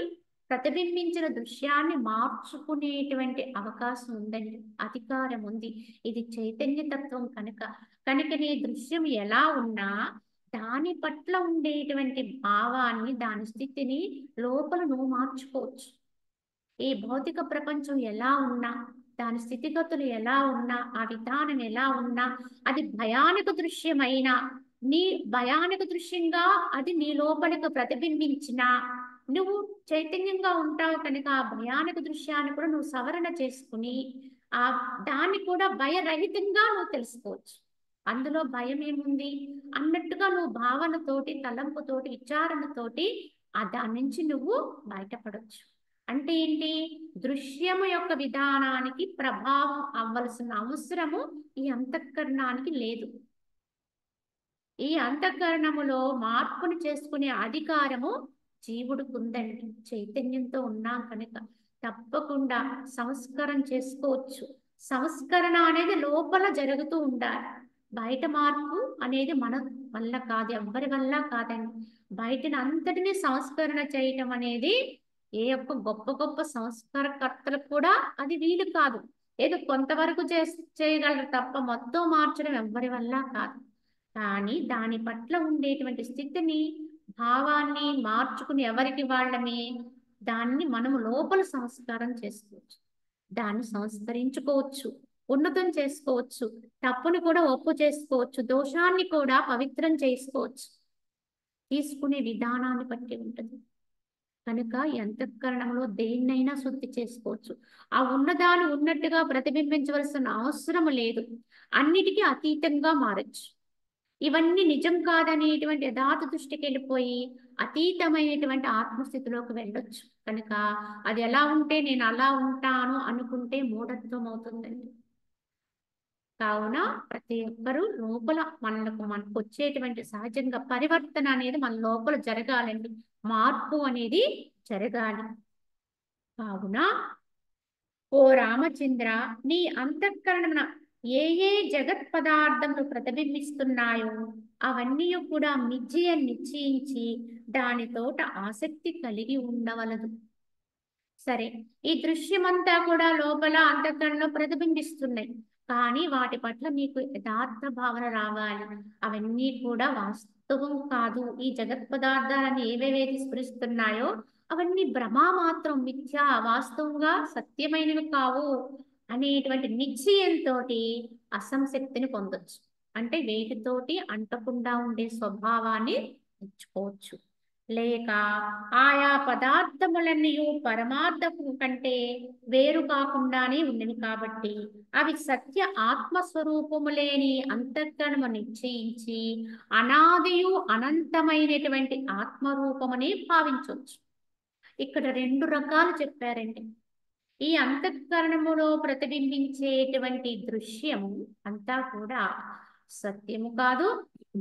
ప్రతిబింబించిన దృశ్యాన్ని మార్చుకునేటువంటి అవకాశం ఉందండి, అధికారం ఉంది. ఇది చైతన్య తత్వం కనుకనే దృశ్యం ఎలా ఉన్నా దాని పట్ల ఉండేటువంటి భావాన్ని, దాని స్థితిని లోపల నువ్వు మార్చుకోవచ్చు. ఈ భౌతిక ప్రపంచం ఎలా ఉన్నా, దాని స్థితిగతులు ఎలా ఉన్నా, ఆ విధానం ఎలా ఉన్నా, అది భయానక దృశ్యమైనా, నీ భయానక దృశ్యంగా అది నీ లోపలికి ప్రతిబింబించినా నువ్వు చైతన్యంగా ఉంటావు కనుక ఆ భయానక దృశ్యాన్ని కూడా నువ్వు సవరణ చేసుకుని ఆ దాన్ని కూడా భయరహితంగా నువ్వు తెలుసుకోవచ్చు. అందులో భయం ఏముంది అన్నట్టుగా నువ్వు భావనతోటి, తలంపుతోటి, విచారణతోటి దాని నుంచి నువ్వు బయటపడవచ్చు. అంటే ఏంటి? దృశ్యము యొక్క విధానానికి ప్రభావం అవ్వాల్సిన అవసరము ఈ అంతఃకరణానికి లేదు. ఈ అంతఃకరణములో మార్పును చేసుకునే అధికారము జీవుడికి ఉందండి. చైతన్యంతో ఉన్నాం కనుక తప్పకుండా సంస్కరణ చేసుకోవచ్చు. సంస్కరణ అనేది లోపల జరుగుతూ ఉండాలి. బయట మార్పు అనేది మన వల్ల కాదు, ఎవ్వరి వల్ల కాదండి. బయటని అంతటినీ సంస్కరణ చేయటం అనేది ఏ ఒక్క గొప్ప గొప్ప సంస్కారకర్తలకు కూడా అది వీలు కాదు. ఏదో కొంతవరకు చేయగలరు తప్ప మొత్తం మార్చడం ఎవ్వరి వల్ల కాదు. కానీ దాని పట్ల ఉండేటువంటి స్థితిని, భావాన్ని మార్చుకుని ఎవరికి వాళ్ళమే దాన్ని మనము లోపల సంస్కారం చేసుకోవచ్చు. దాన్ని సంస్కరించుకోవచ్చు, ఉన్నతం చేసుకోవచ్చు, తప్పుని కూడా ఒప్పు చేసుకోవచ్చు, దోషాన్ని కూడా పవిత్రం చేసుకోవచ్చు. తీసుకునే విధానాన్ని బట్టి ఉంటుంది. కనుక ఈ అంతఃకరణంలో దేన్నైనా శుద్ధి చేసుకోవచ్చు. ఆ ఉన్నదాన్ని ఉన్నట్టుగా ప్రతిబింబించవలసిన అవసరం లేదు. అన్నిటికీ అతీతంగా మారచ్చు. ఇవన్నీ నిజం కాదనేటువంటి యథార్థ దృష్టికి వెళ్ళిపోయి అతీతమైనటువంటి ఆత్మస్థితిలోకి వెళ్ళొచ్చు. కనుక అది ఎలా ఉంటే నేను అలా ఉంటాను అనుకుంటే మూఢత్వం అవుతుందండి. కావున ప్రతి ఒక్కరూ లోపల మనకు వచ్చేటువంటి సహజంగా పరివర్తన అనేది మన లోపల జరగాలండి. మార్పు అనేది జరగాలి. కావున ఓ రామచంద్ర, నీ అంతఃకరణమున ఏ ఏ జగత్ పదార్థములు ప్రతిబింబిస్తున్నాయో అవన్నీ కూడా మిథ్య నిశ్చయించి దానితోట ఆసక్తి కలిగి ఉండవలదు. సరే, ఈ దృశ్యమంతా కూడా లోపల అంతఃకరణలో ప్రతిబింబిస్తున్నాయి. కానీ వాటి పట్ల మీకు యథార్థ భావన రావాలి. అవన్నీ కూడా వాస్తవం కాదు. ఈ జగత్ పదార్థాలను ఏవేవేది స్ఫురిస్తున్నాయో అవన్నీ భ్రమ మాత్రం, మిథ్య, వాస్తవంగా సత్యమైనవి కావు అనేటువంటి నిశ్చయంతో అసంశక్తిని పొందొచ్చు. అంటే వేటితోటి అంటకుండా ఉండే స్వభావాన్ని తెచ్చుకోవచ్చు. లేక ఆయా పదార్థములన్నీ పరమార్థము కంటే వేరు కాకుండానే ఉన్నవి కాబట్టి అవి సత్య ఆత్మస్వరూపము లేని అంతఃకరణము నిశ్చయించి అనాదియు అనంతమైనటువంటి ఆత్మరూపమని భావించవచ్చు. ఇక్కడ రెండు రకాలు చెప్పారండి. ఈ అంతఃకరణములో ప్రతిబింబించేటువంటి దృశ్యము అంతా కూడా సత్యము కాదు,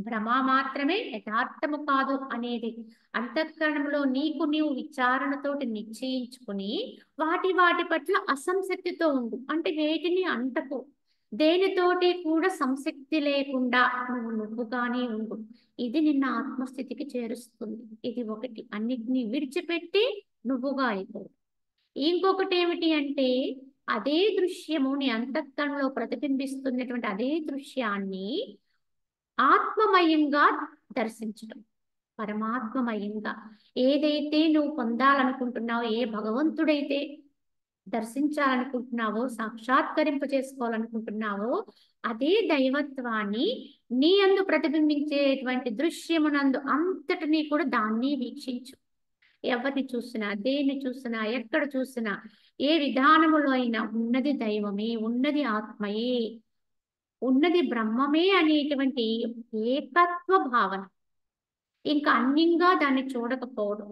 భ్రమ మాత్రమే, యథార్థము కాదు అనేది అంతఃకరణంలో నీకు నీవు విచారణతోటి నిశ్చయించుకుని వాటి పట్ల అసంశక్తితో ఉండు. అంటే వేటిని అంటకు, దేనితోటి కూడా సంశక్తి లేకుండా నువ్వుగానే ఉండు. ఇది నిన్న ఆత్మస్థితికి చేరుస్తుంది. ఇది ఒకటి. అన్నిటినీ విడిచిపెట్టి నువ్వుగా అయిపో. ఇంకొకటి ఏమిటి అంటే అదే దృశ్యము నీ అంతఃకరణలో ప్రతిబింబిస్తున్నటువంటి అదే దృశ్యాన్ని ఆత్మమయంగా దర్శించడం, పరమాత్మమయంగా. ఏదైతే నువ్వు పొందాలనుకుంటున్నావో, ఏ భగవంతుడైతే దర్శించాలనుకుంటున్నావో, సాక్షాత్కరింప చేసుకోవాలనుకుంటున్నావో, అదే దైవత్వాన్ని నీ యందు ప్రతిబింబించేటువంటి దృశ్యమునందు అంతటినీ కూడా దాన్ని వీక్షించు. ఎవరిని చూసినా, దేన్ని చూసినా, ఎక్కడ చూసినా, ఏ విధానములో అయినా ఉన్నది దైవమే, ఉన్నది ఆత్మయే, ఉన్నది బ్రహ్మమే అనేటువంటి ఏకత్వ భావన. ఇంకా అన్యంగా దాన్ని చూడకపోవడం.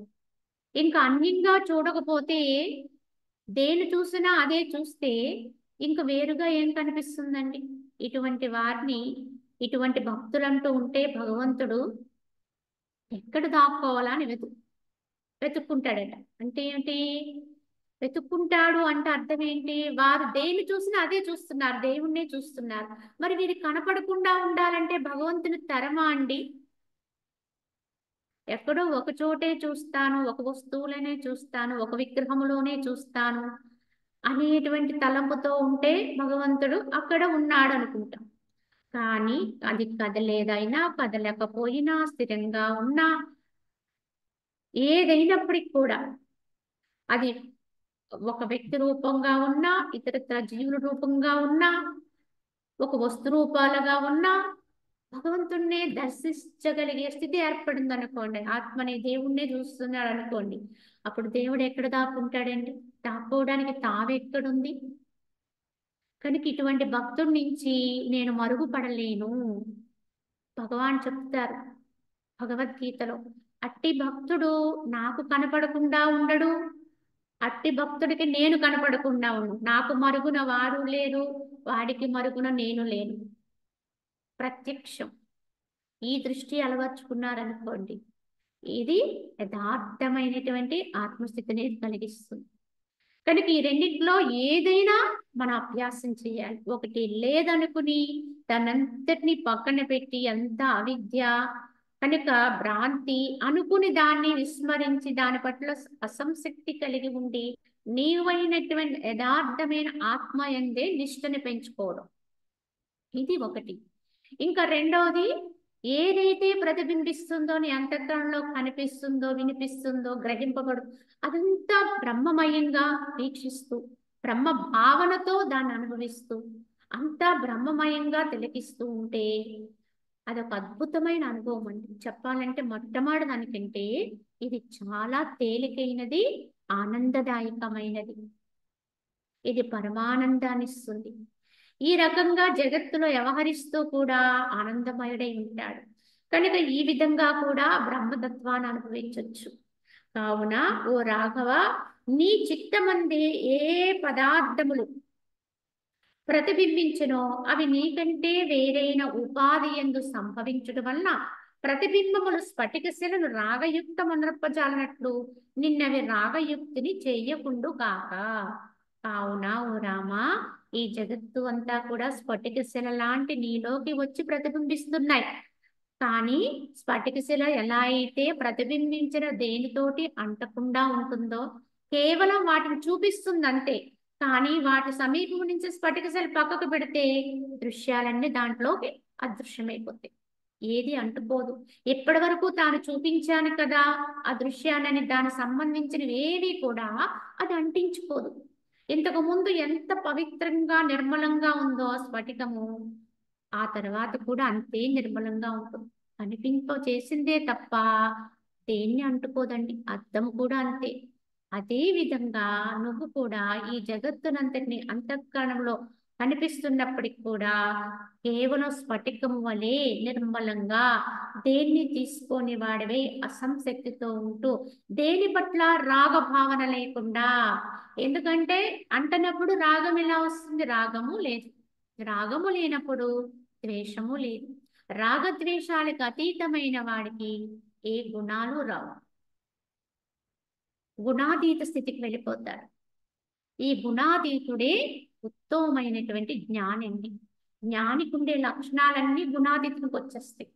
ఇంకా అన్యంగా చూడకపోతే దేని చూసినా అదే చూస్తే ఇంక వేరుగా ఏం కనిపిస్తుందండి? ఇటువంటి వారిని, ఇటువంటి భక్తులంటూ ఉంటే భగవంతుడు ఎక్కడ దాక్కోవాలా అని వెతుక్కుంటాడట. అంటే ఏంటి? వెతుక్కుంటాడు అంటే అర్థం ఏంటి? వారు దేన్ని చూసినా అదే చూస్తున్నారు, దేవుణ్ణే చూస్తున్నారు. మరి వీరికి కనపడకుండా ఉండాలంటే భగవంతుని తరమా అండి? ఎక్కడో ఒక చోటే చూస్తాను, ఒక వస్తువులనే చూస్తాను, ఒక విగ్రహములోనే చూస్తాను అనేటువంటి తలంపుతో ఉంటే భగవంతుడు అక్కడ ఉన్నాడు అనుకుంటాం. కానీ అది కదలేదైనా, కదలకపోయినా, స్థిరంగా ఉన్నా, ఏదైనప్పటికి కూడా అది ఒక వ్యక్తి రూపంగా ఉన్నా, ఇతరత్ర జీవుల రూపంగా ఉన్నా, ఒక వస్తు రూపాలుగా ఉన్నా, భగవంతుణ్ణి దర్శించగలిగే స్థితి ఏర్పడింది అనుకోండి. ఆత్మని దేవుణ్ణే చూస్తున్నాడు అనుకోండి. అప్పుడు దేవుడు ఎక్కడ దాక్కుంటాడండి? దాక్కోవడానికి తావెక్కడుంది? కనుక ఇటువంటి భక్తుడి నుంచి నేను మరుగుపడలేను. భగవాన్ చెప్తారు భగవద్గీతలో. అట్టి భక్తుడు నాకు కనపడకుండా ఉండడు, అట్టి భక్తుడికి నేను కనపడకుండా ఉండు. నాకు మరుగున వాడు లేడు, వాడికి మరుగున నేను లేను. ప్రత్యక్షం. ఈ దృష్టి అలవర్చుకున్నారనుకోండి, ఇది యథార్థమైనటువంటి ఆత్మస్థితిని కలిగిస్తుంది. కనుక ఈ రెండిట్లో ఏదైనా మనం అభ్యాసం చేయాలి. ఒకటి లేదనుకుని దానంతటిని పక్కన పెట్టి అంత అవిద్య కనుక భ్రాంతి అనుకుని దాన్ని విస్మరించి దాని పట్ల అసంశక్తి కలిగి ఉండి నీవైనటువంటి యథార్థమైన ఆత్మ ఎందే నిష్ఠని పెంచుకోవడం. ఇది ఒకటి. ఇంకా రెండవది, ఏదైతే ప్రతిబింబిస్తుందో నీ అంతఃకరణలో కనిపిస్తుందో, వినిపిస్తుందో, గ్రహింపబడు అదంతా బ్రహ్మమయంగా వీక్షిస్తూ, బ్రహ్మ భావనతో దాన్ని అనుభవిస్తూ, అంతా బ్రహ్మమయంగా తిలకిస్తూ ఉంటే అదొక అద్భుతమైన అనుభవం అండి. చెప్పాలంటే మొట్టమొదటి దానికంటే ఇది చాలా తేలికైనది, ఆనందదాయకమైనది. ఇది పరమానందాన్ని ఇస్తుంది. ఈ రకంగా జగత్తులో వ్యవహరిస్తూ కూడా ఆనందమయుడై ఉంటాడు. కనుక ఈ విధంగా కూడా బ్రహ్మతత్వాన్ని అనుభవించవచ్చు. కావున ఓ రాఘవ, నీ చిత్తమందే ఏ పదార్థములు ప్రతిబింబించునో అవి నీకంటే వేరైన ఉపాధి యందు సంభవించడం వలన ప్రతిబింబములు స్ఫటికశిలను రాగయుక్తమనర్పజాలనట్లు నిన్నవి రాగయుక్తిని చెయ్యకుండు కాక. కావున ఓ రామ, ఈ జగత్తు అంతా కూడా స్ఫటికశిల లాంటి నీలోకి వచ్చి ప్రతిబింబిస్తున్నాయి. కానీ స్ఫటికశిల ఎలా అయితే ప్రతిబింబించిన దేనితోటి అంటకుండా ఉంటుందో కేవలం వాటిని చూపిస్తుంది అంతే. కానీ వాటి సమీపం నుంచి స్ఫటికశిల పక్కకు పెడితే దృశ్యాలన్నీ దాంట్లోకి అదృశ్యమైపోతాయి. ఏది అంటుకోదు. ఎప్పటి వరకు తాను చూపించాను కదా ఆ దృశ్యాలని, దానికి సంబంధించినవి ఏవి కూడా అది అంటించుకోదు. ఇంతకు ముందు ఎంత పవిత్రంగా నిర్మలంగా ఉందో ఆ స్ఫటికము, ఆ తర్వాత కూడా అంతే నిర్మలంగా ఉంటుంది. కనిపింప చేసిందే తప్ప దేన్ని అంటుకోదండి. అద్దం కూడా అంతే. అదే విధంగా నువ్వు కూడా ఈ జగత్తునంతటిని అంతఃకరణంలో కనిపిస్తున్నప్పటికి కూడా కేవలం స్ఫటికం వలె నిర్మలంగా దేన్ని తీసుకొని వాడివే అసంశక్తితో ఉంటూ దేని పట్ల రాగభావన లేకుండా. ఎందుకంటే అంటనప్పుడు రాగం ఎలా వస్తుంది? రాగము లేదు. రాగము లేనప్పుడు ద్వేషము లేదు. రాగద్వేషాలకు అతీతమైన వాడికి ఏ గుణాలు రావు. గుణాతీత స్థితికి వెళ్ళిపోతాడు. ఈ గుణాతీతుడే ఉత్తమమైనటువంటి జ్ఞాని అండి. జ్ఞానికి ఉండే లక్షణాలన్నీ గుణాతీతునికి వచ్చేస్తాయి.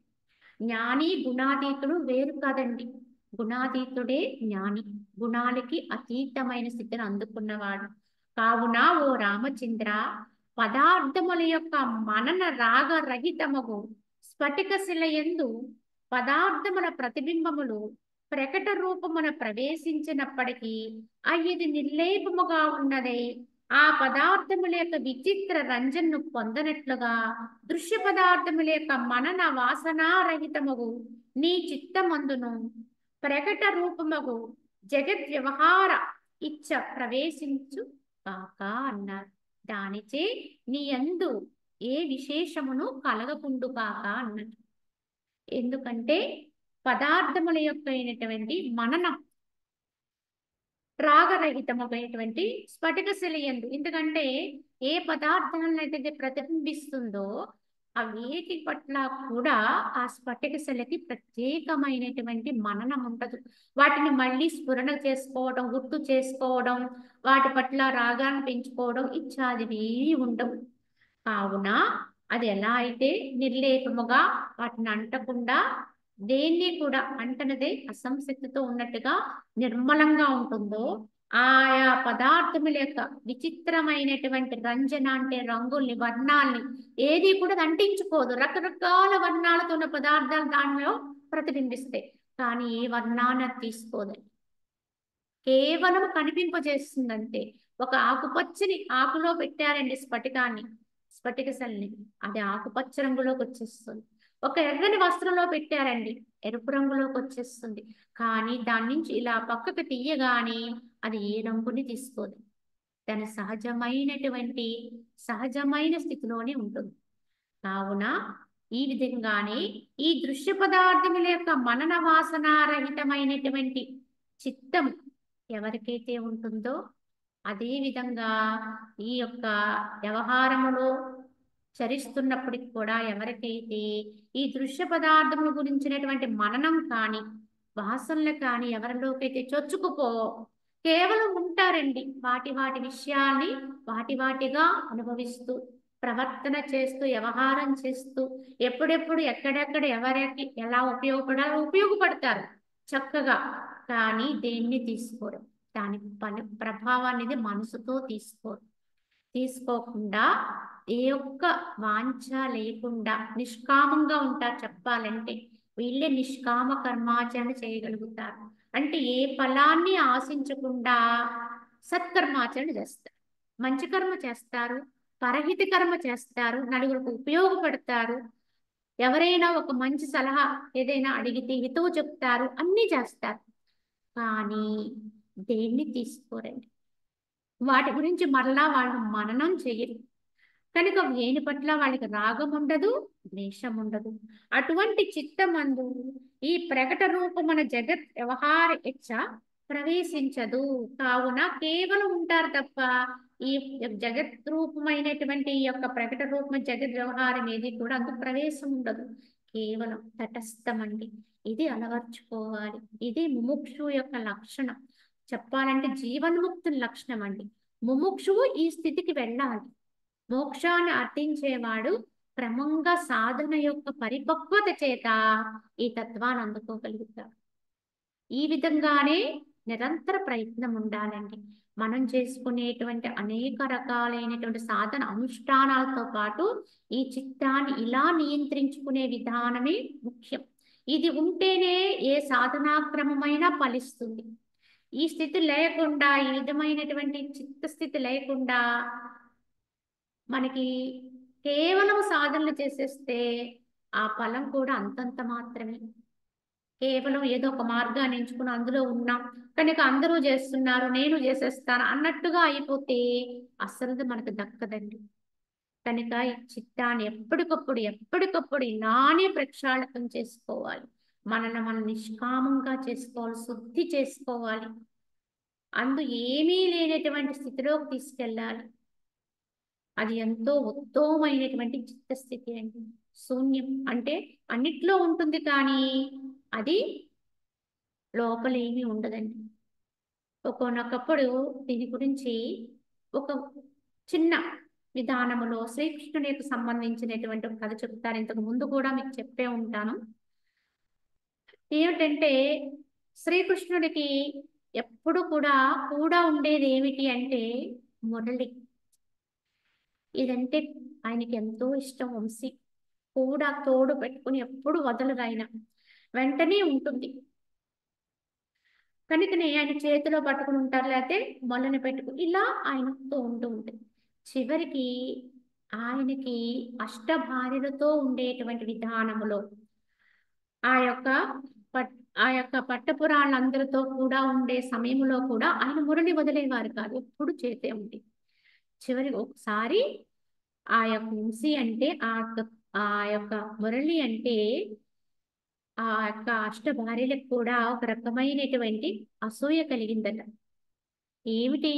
జ్ఞాని గుణాతీతుడు వేరు కాదండి. గుణాతీతుడే జ్ఞాని, గుణాలకి అతీతమైన స్థితిని అందుకున్నవాడు. కావున ఓ రామచంద్ర, పదార్థముల యొక్క మనన రాగరహితమగు స్ఫటికశిల యందు పదార్థముల ప్రతిబింబములు ప్రకట రూపమున ప్రవేశించినప్పటికీ ఇది నిర్లేపముగా ఉన్నదే ఆ పదార్థముల యొక్క విచిత్ర రంజన్ను పొందనట్లుగా దృశ్య పదార్థముల యొక్క మనన వాసనారహితముగు నీ చిత్తమందును ప్రకట రూపముగు జగత్ వ్యవహార ఇచ్చ ప్రవేశించు కాక అన్నారు. దానిచే నీ యందు ఏ విశేషమును కలగకుండు కాక అన్నట్టు. ఎందుకంటే పదార్థముల యొక్క అయినటువంటి మననం రాగరహితమైనటువంటి స్ఫటిక శిలయందు, ఎందుకంటే ఏ పదార్థాలను అయితే ప్రతిబింబిస్తుందో ఆ వేటి పట్ల కూడా ఆ స్ఫటిక శిలకి ప్రత్యేకమైనటువంటి మననం ఉండదు. వాటిని మళ్ళీ స్ఫురణ చేసుకోవడం, గుర్తు చేసుకోవడం, వాటి పట్ల రాగాన్ని పెంచుకోవడం ఇత్యాదివి ఉండవు. కావున అది ఎలా అయితే నిర్లేపముగా వాటిని అంటకుండా దేన్ని కూడా అంటనదే అసంశక్తితో ఉన్నట్టుగా నిర్మలంగా ఉంటుందో, ఆయా పదార్థముల యొక్క విచిత్రమైనటువంటి రంజన అంటే రంగుల్ని, వర్ణాల్ని ఏది కూడా అంటించుకోదు. రకరకాల వర్ణాలతో ఉన్న పదార్థాలు దానిలో ప్రతిబింబిస్తాయి, కానీ ఏ వర్ణాన్ని తీసుకోదు. కేవలం కనిపింపజేస్తుందంటే ఒక ఆకుపచ్చని ఆకులో పెట్టారండి స్ఫటికాన్ని, స్ఫటిక శల్ని, అది ఆకుపచ్చ రంగులోకి వచ్చేస్తుంది. ఒక ఎర్రని వస్త్రంలో పెట్టారండి, ఎరుపు రంగులోకి వచ్చేస్తుంది. కానీ దాని నుంచి ఇలా పక్కకు తీయగానే అది ఏ రంగుని తీసుకోదు, దాని సహజమైన స్థితిలోనే ఉంటుంది. కావున ఈ విధంగానే ఈ దృశ్య పదార్థముల యొక్క మనన వాసనారహితమైనటువంటి చిత్తం ఎవరికైతే ఉంటుందో, అదే విధంగా ఈ యొక్క వ్యవహారములో చరిస్తున్నప్పటికి కూడా ఎవరికైతే ఈ దృశ్య పదార్థముల గురించినటువంటి మననం కానీ వాసనలు కానీ ఎవరిలోకైతే చొచ్చుకుపో కేవలం ఉంటారండి, వాటి విషయాల్ని వాటిగా అనుభవిస్తూ ప్రవర్తన చేస్తూ వ్యవహారం చేస్తూ ఎప్పుడెప్పుడు ఎక్కడెక్కడ ఎవరికి ఎలా ఉపయోగపడతారు చక్కగా, కానీ దేన్ని తీసుకోరు. దాని ప్రభావాన్ని మనసుతో తీసుకోకుండా ఏ ఒక్క వాంఛ లేకుండా నిష్కామంగా ఉంటారు. చెప్పాలంటే వీళ్ళే నిష్కామ కర్మాచరణ చేయగలుగుతారు. అంటే ఏ ఫలాన్ని ఆశించకుండా సత్కర్మాచరణ చేస్తారు, మంచి కర్మ చేస్తారు, పరహిత కర్మ చేస్తారు, నలుగురికి ఉపయోగపడతారు. ఎవరైనా ఒక మంచి సలహా ఏదైనా అడిగితే హితవు చెప్తారు, అన్నీ చేస్తారు. కానీ దేన్ని తీసుకోరండి, వాటి గురించి మరలా వాళ్ళు మననం చెయ్యరు. కనుక దేని పట్ల వాళ్ళకి రాగం ఉండదు, ద్వేషం ఉండదు. అటువంటి చిత్తమందు ఈ ప్రకట రూపమున జగత్ వ్యవహార ఇచ్చ ప్రవేశించదు. కావున కేవలం ఉంటారు తప్ప ఈ జగత్ రూపమైనటువంటి ఈ యొక్క ప్రకట రూపం జగత్ వ్యవహారం ఏది కూడా అందుకు ప్రవేశం ఉండదు. కేవలం తటస్థమండి. ఇది అలవర్చుకోవాలి. ఇది ముముక్షు యొక్క లక్షణం. చెప్పాలంటే జీవన్ముక్తుల లక్షణం అండి. ముముక్షువు ఈ స్థితికి వెళ్ళాలి. మోక్షాన్ని అర్థించేవాడు క్రమంగా సాధన యొక్క పరిపక్వత చేత ఈ తత్వాన్ని అందుకోగలుగుతాడు. ఈ విధంగానే నిరంతర ప్రయత్నం ఉండాలండి. మనం చేసుకునేటువంటి అనేక రకాలైనటువంటి సాధన అనుష్ఠానాలతో పాటు ఈ చిత్తాన్ని ఇలా నియంత్రించుకునే విధానమే ముఖ్యం. ఇది ఉంటేనే ఏ సాధనాక్రమమైనా ఫలిస్తుంది. ఈ స్థితి లేకుండా, ఈ విధమైనటువంటి చిత్తస్థితి లేకుండా మనకి కేవలం సాధనలు చేసేస్తే ఆ ఫలం కూడా అంతంత మాత్రమే. కేవలం ఏదో ఒక మార్గాన్ని ఎంచుకుని అందులో ఉన్నాం కనుక అందరూ చేస్తున్నారు నేను చేసేస్తాను అన్నట్టుగా అయిపోతే అసలు మనకు దక్కదండి. కనుక ఈ చిత్తాన్ని ఎప్పటికప్పుడు ఇలానే ప్రక్షాళకం చేసుకోవాలి. మనల్ని మనం నిష్కామంగా చేసుకోవాలి, శుద్ధి చేసుకోవాలి. ఏమీ లేనటువంటి స్థితిలోకి తీసుకెళ్ళాలి. అది ఎంతో ఉత్తమమైనటువంటి చిత్తస్థితి అండి. శూన్యం అంటే అన్నిట్లో ఉంటుంది, కానీ అది లోపలేమీ ఉండదండి. ఒకనొకప్పుడు దీని గురించి ఒక చిన్న విధానములో శ్రీకృష్ణునికి సంబంధించినటువంటి కథ చెప్తాను. ఇంతకు ముందు కూడా మీకు చెప్పే ఉంటాను. ఏమిటంటే శ్రీకృష్ణుడికి ఎప్పుడు కూడా ఉండేది ఏమిటి అంటే మురళి. ఇదంటే ఆయనకి ఎంతో ఇష్టం. వంశీ కూడా తోడు పెట్టుకుని ఎప్పుడు వదలరు ఆయన, వెంటనే ఉంటుంది. కనుకనే ఆయన చేతిలో పట్టుకుని ఉంటారు, లేకపోతే మొలని పెట్టుకుని ఇలా ఆయనతో ఉంటూ ఉంటుంది. చివరికి ఆయనకి అష్టభార్యలతో ఉండేటువంటి విధానములో ఆ యొక్క పట్ ఆ యొక్క పట్టపురాళ్ళందరితో కూడా ఉండే సమయంలో కూడా ఆయన మురళి వదిలేవారు కాదు, ఎప్పుడు చేతే ఉంది. చివరికి ఒకసారి ఆ యొక్క వంశీ అంటే ఆ యొక్క మురళి అంటే ఆ యొక్క అష్టభార్యలకు కూడా ఒక రకమైనటువంటి అసూయ కలిగిందట. ఏమిటి,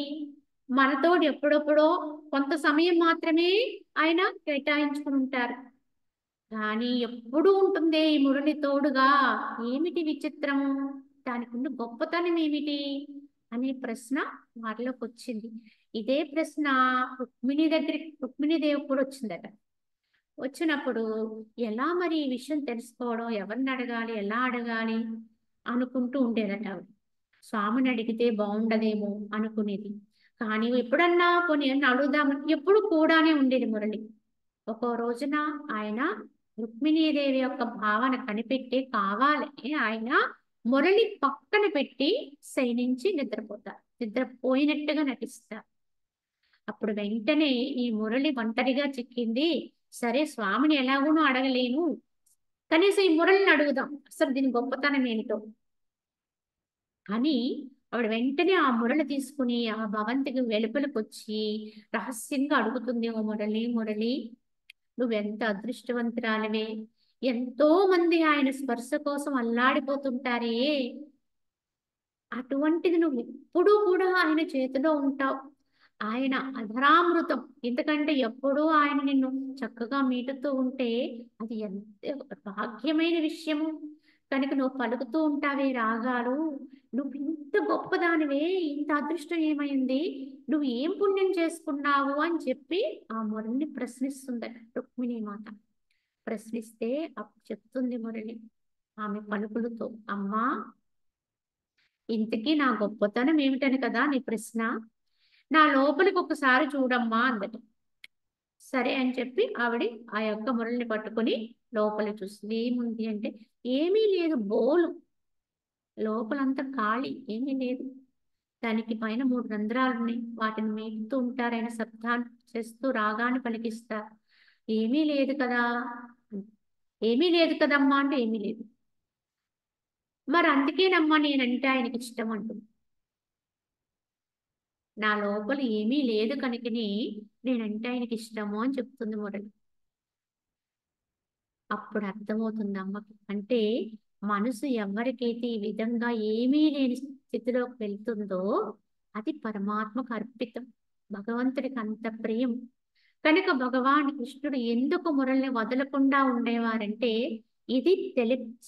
మనతోడు ఎప్పుడెప్పుడో కొంత సమయం మాత్రమే ఆయన కేటాయించుకుని ఉంటారు, కానీ ఎప్పుడు ఉంటుందే ఈ మురళి తోడుగా, ఏమిటి విచిత్రము, దానికి ఉన్న గొప్పతనం ఏమిటి అనే ప్రశ్న వారిలోకి వచ్చింది. ఇదే ప్రశ్న రుక్మిణీదేవి కూడా వచ్చిందట. వచ్చినప్పుడు ఎలా మరి ఈ విషయం తెలుసుకోవడం, ఎవరిని అడగాలి, ఎలా అడగాలి అనుకుంటూ ఉండేదట ఆవిడ. స్వామిని అడిగితే బాగుండదేమో అనుకునేది, కానీ ఎప్పుడన్నా కొన్ని అడుగుదామని ఎప్పుడు కూడానే ఉండేది మురళి. ఒక రోజున ఆయన రుక్మిణీదేవి యొక్క భావన కనిపెట్టి కావాలని ఆయన మురళి పక్కన పెట్టి శయనించి నిద్రపోతారు, నిద్రపోయినట్టుగా నటిస్తారు. అప్పుడు వెంటనే ఈ మురళి ఒంటరిగా చిక్కింది, సరే స్వామిని ఎలాగోనూ అడగలేను, కనీసం ఈ మురళిని అడుగుదాం, అసలు దీని గొప్పతనం ఏంటో అని ఆవిడ వెంటనే ఆ మురళి తీసుకుని ఆ భవంతికి వెలుపలకు వచ్చి రహస్యంగా అడుగుతుంది, ఓ మురళి, మురళి నువ్వెంత అదృష్టవంతురాలివే, ఎంతో మంది ఆయన స్పర్శ కోసం అల్లాడిపోతుంటారే, అటువంటిది నువ్వు ఎప్పుడూ కూడా ఆయన చేతిలో ఉంటావు, ఆయన అధరామృతం, ఎందుకంటే ఎప్పుడూ ఆయన నిన్ను చక్కగా మీటుతూ ఉంటే అది ఎంత భాగ్యమైన విషయము, కనుక నువ్వు పలుకుతూ ఉంటావే రాగాలు, నువ్వు ఇంత గొప్పదానివే, ఇంత అదృష్టం ఏమైంది, నువ్వు ఏం పుణ్యం చేసుకున్నావు అని చెప్పి ఆ మురళిని ప్రశ్నిస్తుంది రుక్మిణీ మాత. ప్రశ్నిస్తే అప్పుడు చెప్తుంది మురళి ఆమె పలుకులతో, అమ్మా ఇంతకీ నా గొప్పతనం ఏమిటని కదా నీ ప్రశ్న, నా లోపలికి ఒకసారి చూడమ్మా అందట. సరే అని చెప్పి ఆవిడ ఆ యొక్క మురళిని పట్టుకుని లోపల చూస్తుంది. ఏముంది అంటే ఏమీ లేదు, బోలు, లోపలంతా ఖాళీ, ఏమీ లేదు. దానికి పైన 3 రంధ్రాలు ఉన్నాయి, వాటిని మేపుతూ ఉంటారు, ఆయన శబ్దాన్ని చేస్తూ రాగాన్ని పలికిస్తారు. ఏమీ లేదు కదా, ఏమీ లేదు కదమ్మా అంటే ఏమీ లేదు. మరి అందుకేనమ్మా నేనంటే ఆయనకి ఇష్టం అంటుంది. నా లోపల ఏమీ లేదు కనుకని నేనంటే ఆయనకి ఇష్టము అని చెప్తుంది మురళి. అప్పుడు అర్థమవుతుంది అమ్మకి, అంటే మనసు ఎవరికైతే ఈ విధంగా ఏమీ లేని స్థితిలోకి వెళ్తుందో అది పరమాత్మకు అర్పితం, భగవంతుడికి అంత ప్రియం. కనుక భగవాన్ కృష్ణుడు ఎందుకు మురళిని వదలకుండా ఉండేవారంటే ఇది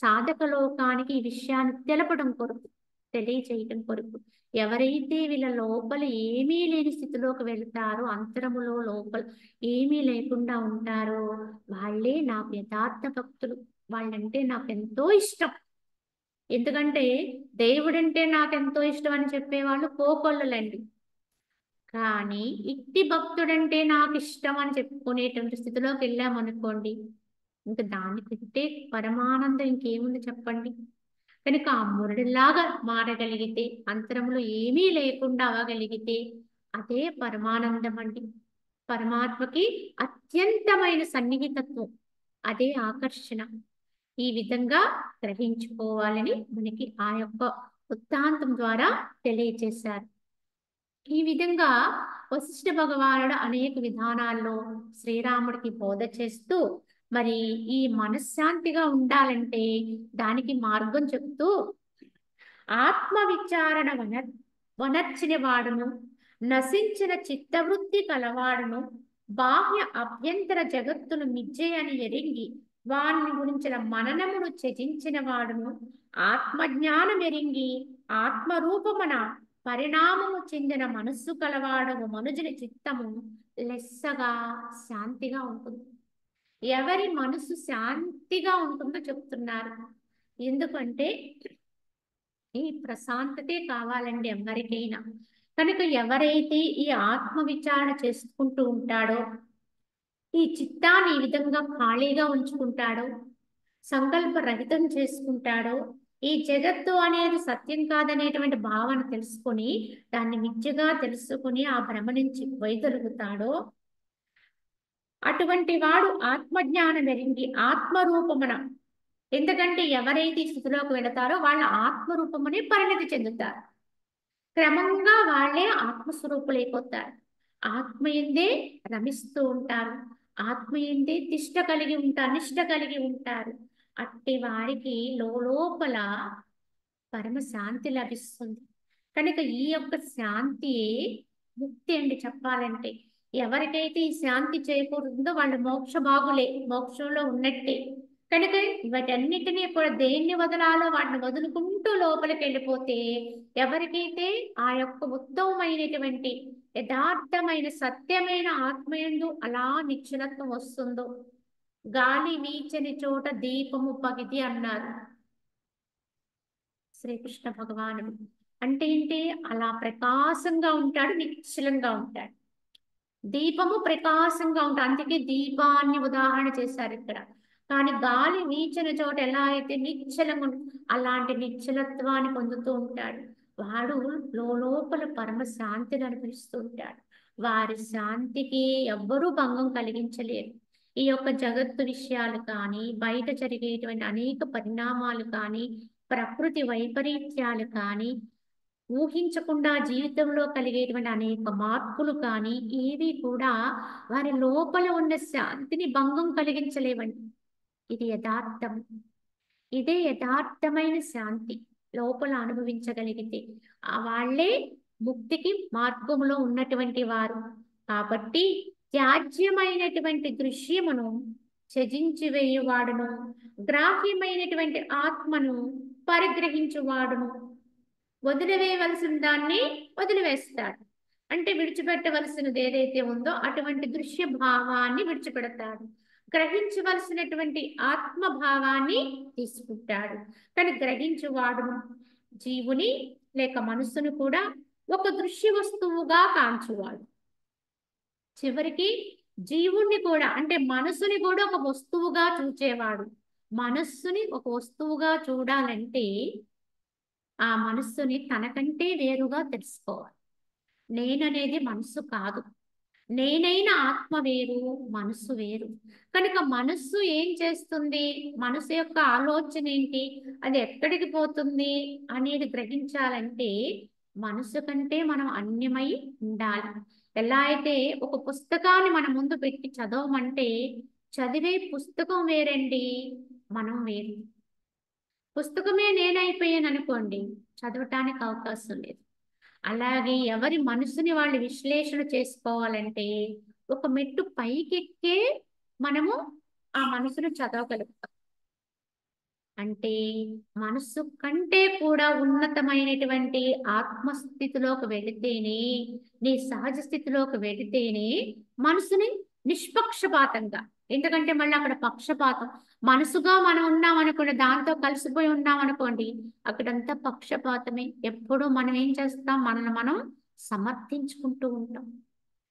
సాధక లోకానికి ఈ విషయాన్ని తెలపడం కొరకు, తెలియచేయటం కొరకు. ఎవరైతే వీళ్ళ లోపల ఏమీ లేని స్థితిలోకి వెళ్తారో, అంతరములో లోపల ఏమీ లేకుండా ఉంటారో వాళ్ళే నాకు యథార్థ భక్తులు, వాళ్ళంటే నాకు ఎంతో ఇష్టం. ఎందుకంటే దేవుడంటే నాకెంతో ఇష్టం అని చెప్పేవాళ్ళు కోకొల్లలండి, కానీ ఇట్టి భక్తుడంటే నాకు ఇష్టం అని చెప్పుకునేటువంటి స్థితిలోకి వెళ్ళామనుకోండి, ఇంకా దానికంటే పరమానందం ఇంకేముంది చెప్పండి. కనుక ఆ మురళిలాగా మారగలిగితే, అంతరంలో ఏమీ లేకుండా అవ్వగలిగితే అదే పరమానందం అండి. పరమాత్మకి అత్యంతమైన సన్నిహితత్వం, అదే ఆకర్షణ. ఈ విధంగా గ్రహించుకోవాలని మనకి ఆ యొక్క వృత్తాంతం ద్వారా తెలియచేశారు. ఈ విధంగా వశిష్ఠ భగవానుడు అనేక విధానాల్లో శ్రీరాముడికి బోధ చేస్తూ మరి ఈ మనశ్శాంతిగా ఉండాలంటే దానికి మార్గం చెప్తూ ఆత్మ విచారణ వనర్చిన వాడును, నశించిన చిత్తవృత్తి కలవాడును, బాహ్య అభ్యంతర జగత్తును మిజ్జయని ఎరింగి వాని గురించిన మననమును త్యజించిన వాడును, ఆత్మజ్ఞానం ఎరింగి ఆత్మరూపమున పరిణామము చెందిన మనస్సు కలవాడము మనుజుని చిత్తము లెస్సగా శాంతిగా ఉంటుంది. ఎవరి మనసు శాంతిగా ఉంటుందో చెప్తున్నారు. ఎందుకంటే ఈ ప్రశాంతతే కావాలండి ఎవరికైనా. కనుక ఎవరైతే ఈ ఆత్మ విచారణ చేసుకుంటూ ఉంటాడో, ఈ చిత్తాన్ని ఈ విధంగా ఖాళీగా ఉంచుకుంటాడో, సంకల్ప రహితం చేసుకుంటాడో, ఈ జగత్తు అనేది సత్యం కాదనేటువంటి భావన తెలుసుకొని దాన్ని మిథ్యగా తెలుసుకుని ఆ భ్రమ నుంచి వైదొలుగుతాడో అటువంటి వాడు ఆత్మజ్ఞానం ఎరిగి ఆత్మరూపమున, ఎందుకంటే ఎవరైతే ఈ స్థితిలోకి వెళతారో వాళ్ళ ఆత్మరూపమునే పరిణతి చెందుతారు. క్రమంగా వాళ్ళే ఆత్మస్వరూపులైపోతారు. ఆత్మయందే రమిస్తూ ఉంటారు. ఆత్మయందే తిష్ట కలిగి ఉంటారు, నిష్ట కలిగి ఉంటారు. అట్టి వారికి లోపల పరమ శాంతి లభిస్తుంది. కనుక ఈ యొక్క శాంతి ముక్తి అండి చెప్పాలంటే. ఎవరికైతే ఈ శాంతి చేకూరుతుందో వాళ్ళు మోక్ష భాగులే, మోక్షంలో ఉన్నట్టే. కనుక వాటన్నిటినీ కూడా దేన్ని వదలాలో వాటిని వదులుకుంటూ లోపలికి వెళ్ళిపోతే ఎవరికైతే ఆ యొక్క ఉత్తమమైనటువంటి యథార్థమైన సత్యమైన ఆత్మయందు అలా నిశ్చలత్వం వస్తుందో, గాలి వీచని చోట దీపము పగిది అన్నారు శ్రీకృష్ణ భగవానుడు. అంటే ఏంటి? అలా ప్రకాశంగా ఉంటాడు, నిశ్చలంగా ఉంటాడు. దీపము ప్రకాశంగా ఉంటాడు, అందుకే దీపాన్ని ఉదాహరణ చేశారు ఇక్కడ. కానీ గాలి వీచిన చోట ఎలా అయితే నిశ్చలంగా అలాంటి నిశ్చలత్వాన్ని పొందుతూ ఉంటాడు. వాడు లోపల పరమ శాంతిని అనుభవిస్తూ ఉంటాడు. వారి శాంతికి ఎవ్వరూ భంగం కలిగించలేరు. ఈ యొక్క జగత్తు విషయాలు కానీ, బయట జరిగేటువంటి అనేక పరిణామాలు కానీ, ప్రకృతి వైపరీత్యాలు కానీ, ఊహించకుండా జీవితంలో కలిగేటువంటి అనేక మార్పులు కానీ ఏవి కూడా వారి లోపల ఉన్న శాంతిని భంగం కలిగించలేవండి. ఇది యథార్థం. ఇదే యథార్థమైన శాంతి లోపల అనుభవించగలిగితే ఆ వాళ్ళే ముక్తికి మార్గంలో ఉన్నటువంటి వారు. కాబట్టి త్యాజ్యమైనటువంటి దృశ్యమును త్యజించి వేయువాడును, గ్రాహ్యమైనటువంటి ఆత్మను పరిగ్రహించువాడును. వదిలివేయవలసిన దాన్ని వదిలివేస్తాడు. అంటే విడిచిపెట్టవలసినది ఏదైతే ఉందో అటువంటి దృశ్య భావాన్ని విడిచిపెడతాడు. గ్రహించవలసినటువంటి ఆత్మభావాన్ని తీసుకుంటాడు. కానీ గ్రహించువాడు జీవుని లేక మనస్సును కూడా ఒక దృశ్య వస్తువుగా కాంచువాడు. చివరికి జీవుణ్ణి కూడా అంటే మనస్సుని కూడా ఒక వస్తువుగా చూచేవాడు. మనస్సుని ఒక వస్తువుగా చూడాలంటే ఆ మనస్సుని తనకంటే వేరుగా తెలుసుకోవాలి. నేననేది మనస్సు కాదు. నేనైన ఆత్మ వేరు, మనస్సు వేరు. కనుక మనస్సు ఏం చేస్తుంది, మనసు యొక్క ఆలోచన ఏంటి, అది ఎక్కడికి పోతుంది అనేది గ్రహించాలంటే మనసు కంటే మనం అన్యమై ఉండాలి. ఎలా అయితే ఒక పుస్తకాన్ని మన ముందు పెట్టి చదవమంటే చదివే పుస్తకం వేరండి, మనం వేరు. పుస్తకమే నేనైపోయాను అనుకోండి, చదవటానికి అవకాశం లేదు. అలాగే ఎవరి మనసుని వాళ్ళు విశ్లేషణ చేసుకోవాలంటే ఒక మెట్టు పైకెక్కే మనము ఆ మనసును చదవగలుగుతాం. అంటే మనస్సు కంటే కూడా ఉన్నతమైనటువంటి ఆత్మస్థితిలోకి వెళితేనే, నీ సహజ స్థితిలోకి వెళితేనే మనసుని నిష్పక్షపాతంగా, ఎందుకంటే మళ్ళీ అక్కడ పక్షపాతం, మనసుగా మనం ఉన్నామనుకోండి, దాంతో కలిసిపోయి ఉన్నామనుకోండి, అక్కడంతా పక్షపాతమే. ఎప్పుడూ మనం ఏం చేస్తాం, మనల్ని మనం సమర్థించుకుంటూ ఉంటాం.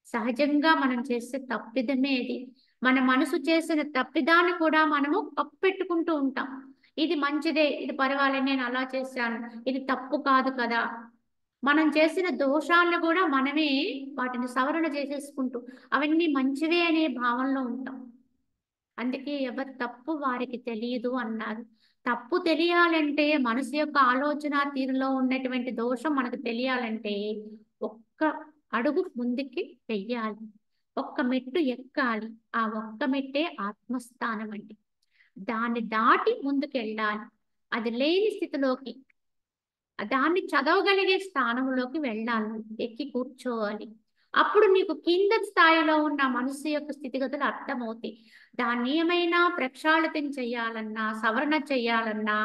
సహజంగా మనం చేసే తప్పిదమే ఇది. మన మనసు చేసిన తప్పిదాన్ని కూడా మనము కప్పెట్టుకుంటూ ఉంటాం. ఇది మంచిదే, ఇది పర్వాలేదు, నేను అలా చేశాను, ఇది తప్పు కాదు కదా. మనం చేసిన దోషాలను కూడా మనమే వాటిని సవరణ చేసేసుకుంటూ అవన్నీ మంచివే అనే భావనలో ఉంటాం. అందుకే ఎవరి తప్పు వారికి తెలియదు అన్నారు. తప్పు తెలియాలంటే మనసు యొక్క ఆలోచన తీరులో ఉన్నటువంటి దోషం మనకు తెలియాలంటే ఒక్క అడుగు ముందుకి వెయ్యాలి, ఒక్క మెట్టు ఎక్కాలి. ఆ ఒక్క మెట్టే ఆత్మస్థానం అండి. దాన్ని దాటి ముందుకెళ్ళాలి. అది లేని స్థితిలోకి, దాన్ని చదవగలిగే స్థానంలోకి వెళ్ళాలి, ఎక్కి కూర్చోవాలి. అప్పుడు నీకు కింద స్థాయిలో ఉన్న మనసు యొక్క స్థితిగతులు అర్థమవుతాయి. దాన్ని ఏమైనా ప్రక్షాళితం చేయాలన్నా, సవరణ చేయాలన్నా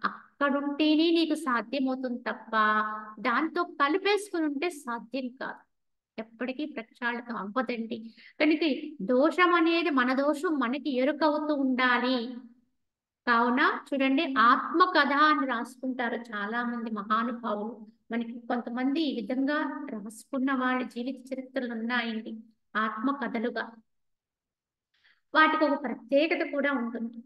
అక్కడుంటేనే నీకు సాధ్యమవుతుంది తప్ప దాంతో కలిపేసుకుని ఉంటే సాధ్యం కాదు. ఎప్పటికీ ప్రక్షాళితం అవ్వదండి. కనుక దోషం అనేది మన దోషం మనకి ఎరుకవుతూ ఉండాలి. కావున చూడండి, ఆత్మ కథ అని రాసుకుంటారు చాలా మంది మహానుభావులు. మనకి కొంతమంది ఈ విధంగా రాసుకున్న వాళ్ళ జీవిత చరిత్రలు ఉన్నాయండి ఆత్మ కథలుగా. వాటికి ఒక ప్రత్యేకత కూడా ఉంటుంది.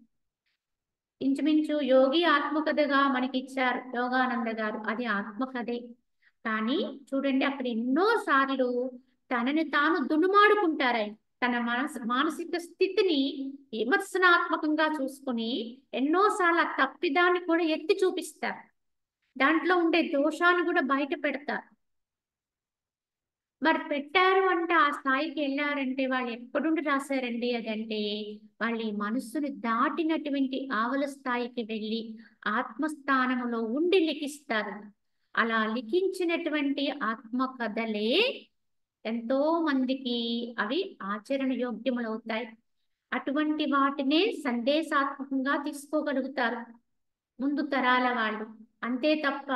ఇంచుమించు యోగి ఆత్మకథగా మనకిచ్చారు యోగానంద గారు, అది ఆత్మకథే. కానీ చూడండి అక్కడ ఎన్నో సార్లు తనని తాను దునుమాడుకుంటారు ఆయన. తన మానసిక స్థితిని విమర్శనాత్మకంగా చూసుకుని ఎన్నోసార్లు ఆ తప్పిదాన్ని కూడా ఎత్తి చూపిస్తారు, దాంట్లో ఉండే దోషాన్ని కూడా బయట పెడతారు. మరి పెట్టారు అంటే ఆ స్థాయికి వెళ్ళారంటే వాళ్ళు ఎక్కడుండి రాశారండి అదంటే వాళ్ళు ఈ మనస్సుని దాటినటువంటి ఆవల స్థాయికి వెళ్ళి ఆత్మస్థానంలో ఉండి లిఖిస్తారు. అలా లిఖించినటువంటి ఆత్మ కథలే ఎంతో మందికి అవి ఆచరణ యోగ్యములవుతాయి. అటువంటి వాటినే సందేశాత్మకంగా తీసుకోగలుగుతారు ముందు తరాల వాళ్ళు. అంతే తప్ప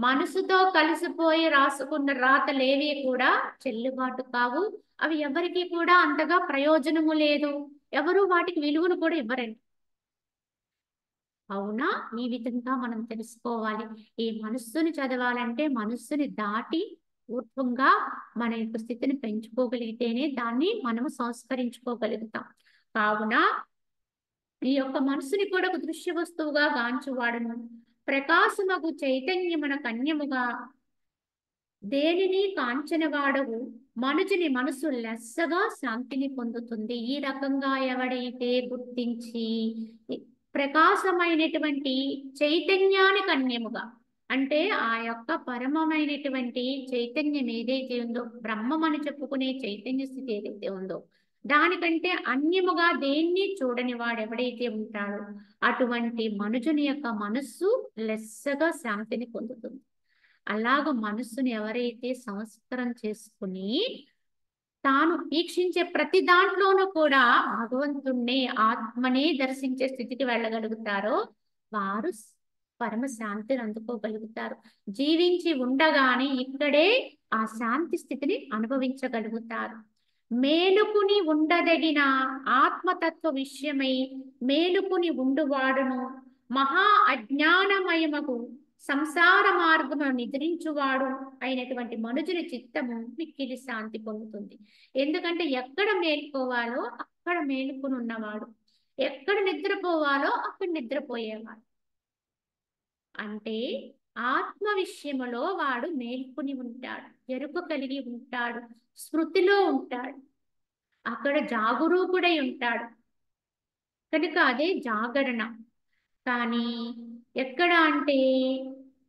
మనసుతో కలిసిపోయి రాసుకున్న రాతలేవి కూడా చెల్లుబాటు కావు. అవి ఎవరికి కూడా అంతగా ప్రయోజనము లేదు, ఎవరు వాటికి విలువను కూడా ఇవ్వరండి. అవునా, ఈ విధంగా మనం తెలుసుకోవాలి. ఈ మనస్సుని చదవాలంటే మనస్సుని దాటి ఊర్ధ్వంగా మన యొక్క స్థితిని పెంచుకోగలిగితేనే దాన్ని మనము సంస్కరించుకోగలుగుతాం. కావున ఈ యొక్క మనసుని కూడా ఒక దృశ్య వస్తువుగా గాంచువాడును, ప్రకాశమగు చైతన్యమున కన్యముగా దేనిని కాంచనవాడవు, మనుజుని మనసు లెస్సగా శాంతిని పొందుతుంది. ఈ రకంగా ఎవడైతే గుర్తించి ప్రకాశమైనటువంటి చైతన్యానికి కన్యముగా, అంటే ఆ యొక్క పరమమైనటువంటి చైతన్యం ఏదైతే ఉందో, బ్రహ్మం అని చెప్పుకునే చైతన్య స్థితి ఏదైతే ఉందో, దానికంటే అన్యముగా దేన్ని చూడని వాడు ఎవడైతే ఉంటాడో అటువంటి మనుజుని యొక్క మనస్సు లెస్సగా శాంతిని పొందుతుంది. అలాగ మనస్సుని ఎవరైతే సంస్కారం చేసుకుని తాను వీక్షించే ప్రతి దాంట్లోనూ కూడా భగవంతుణ్ణి ఆత్మనే దర్శించే స్థితికి వెళ్ళగలుగుతారో వారు పరమ శాంతిని అందుకోగలుగుతారు. జీవించి ఉండగానే ఇక్కడే ఆ శాంతి స్థితిని అనుభవించగలుగుతారు. మేలుకుని ఉండదగిన ఆత్మతత్వ విషయమై మేలుకుని ఉండువాడును మహా అజ్ఞానమయమగు సంసార మార్గమును నిద్రించువాడు అయినటువంటి మనుజుని చిత్తము మిక్కిలి శాంతి పొందుతుంది. ఎందుకంటే ఎక్కడ మేలుకోవాలో అక్కడ మేలుకుని ఉన్నవాడు, ఎక్కడ నిద్రపోవాలో అక్కడ నిద్రపోయేవాడు. అంటే ఆత్మ విషయములో వాడు మేల్కొని ఉంటాడు, ఎరుక కలిగి ఉంటాడు, స్మృతిలో ఉంటాడు, అక్కడ జాగరూకుడై ఉంటాడు. కనుక అదే జాగరణ. కానీ ఎక్కడ అంటే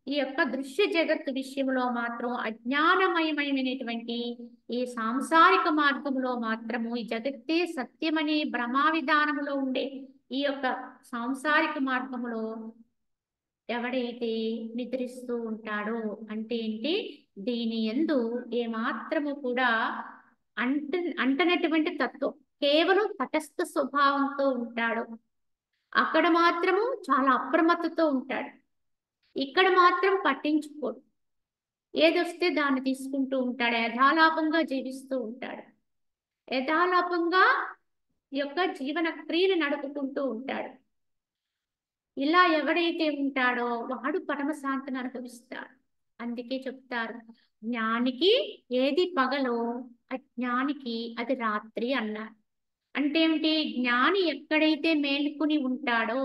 ఈ యొక్క దృశ్య జగత్తు విషయంలో మాత్రం అజ్ఞానమయమైనటువంటి ఈ సాంసారిక మార్గంలో మాత్రము ఈ జగత్తే సత్యమనే భ్రమా విధానములో ఉండే ఈ యొక్క సాంసారిక మార్గములో ఎవడైతే నిద్రిస్తూ ఉంటాడో, అంటే ఏంటి, దీని యందు ఏమాత్రము కూడా అంటనటువంటి తత్వం, కేవలం తటస్థ స్వభావంతో ఉంటాడు. అక్కడ మాత్రము చాలా అప్రమత్తతో ఉంటాడు, ఇక్కడ మాత్రం పట్టించుకోడు, ఏదొస్తే దాన్ని తీసుకుంటూ ఉంటాడు, యథాలాపంగా జీవిస్తూ ఉంటాడు, యథాలాపంగా ఈ యొక్క జీవన క్రియను నడుపుకుంటూ ఉంటాడు. ఇలా ఎవడైతే ఉంటాడో వాడు పరమశాంతిని అనుభవిస్తాడు. అందుకే చెప్తారు, జ్ఞానికి ఏది పగలో అజ్ఞానికి అది రాత్రి అన్నారు. అంటే ఏమిటి, జ్ఞాని ఎక్కడైతే మేలుకుని ఉంటాడో,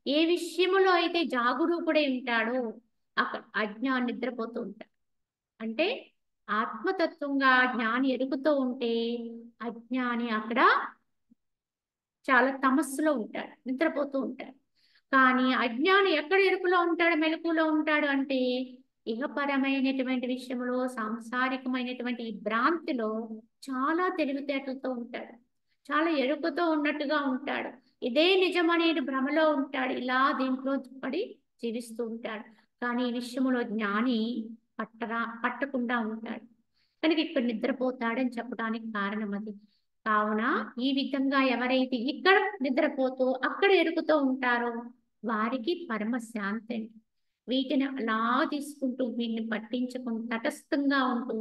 ఏ విషయములో అయితే జాగరూకుడై ఉంటాడో అక్కడ అజ్ఞాని నిద్రపోతూ ఉంటాడు. అంటే ఆత్మతత్వంగా జ్ఞాని ఎరుగుతూ ఉంటే అజ్ఞాని అక్కడ చాలా తమస్సులో ఉంటాడు, నిద్రపోతూ ఉంటాడు. కానీ అజ్ఞాని ఎక్కడ ఎరుకులో ఉంటాడు, మెలకులో ఉంటాడు అంటే ఇహపరమైనటువంటి విషయంలో సాంసారికమైనటువంటి ఈ భ్రాంతిలో చాలా తెలివితేటలతో ఉంటాడు, చాలా ఎరుకతో ఉన్నట్టుగా ఉంటాడు, ఇదే నిజమనే భ్రమలో ఉంటాడు, ఇలా దీంట్లో పడి జీవిస్తూ ఉంటాడు. కానీ ఈ విషయంలో జ్ఞాని పట్టకుండా ఉంటాడు. కనుక ఇక్కడ నిద్రపోతాడని చెప్పడానికి కారణం అది. కావున ఈ విధంగా ఎవరైతే ఇక్కడ నిద్రపోతూ అక్కడ ఎరుకుతూ ఉంటారో వారికి పరమ శాంతి అండి. వీటిని అలా తీసుకుంటూ వీటిని పట్టించుకుంటూ తటస్థంగా ఉంటూ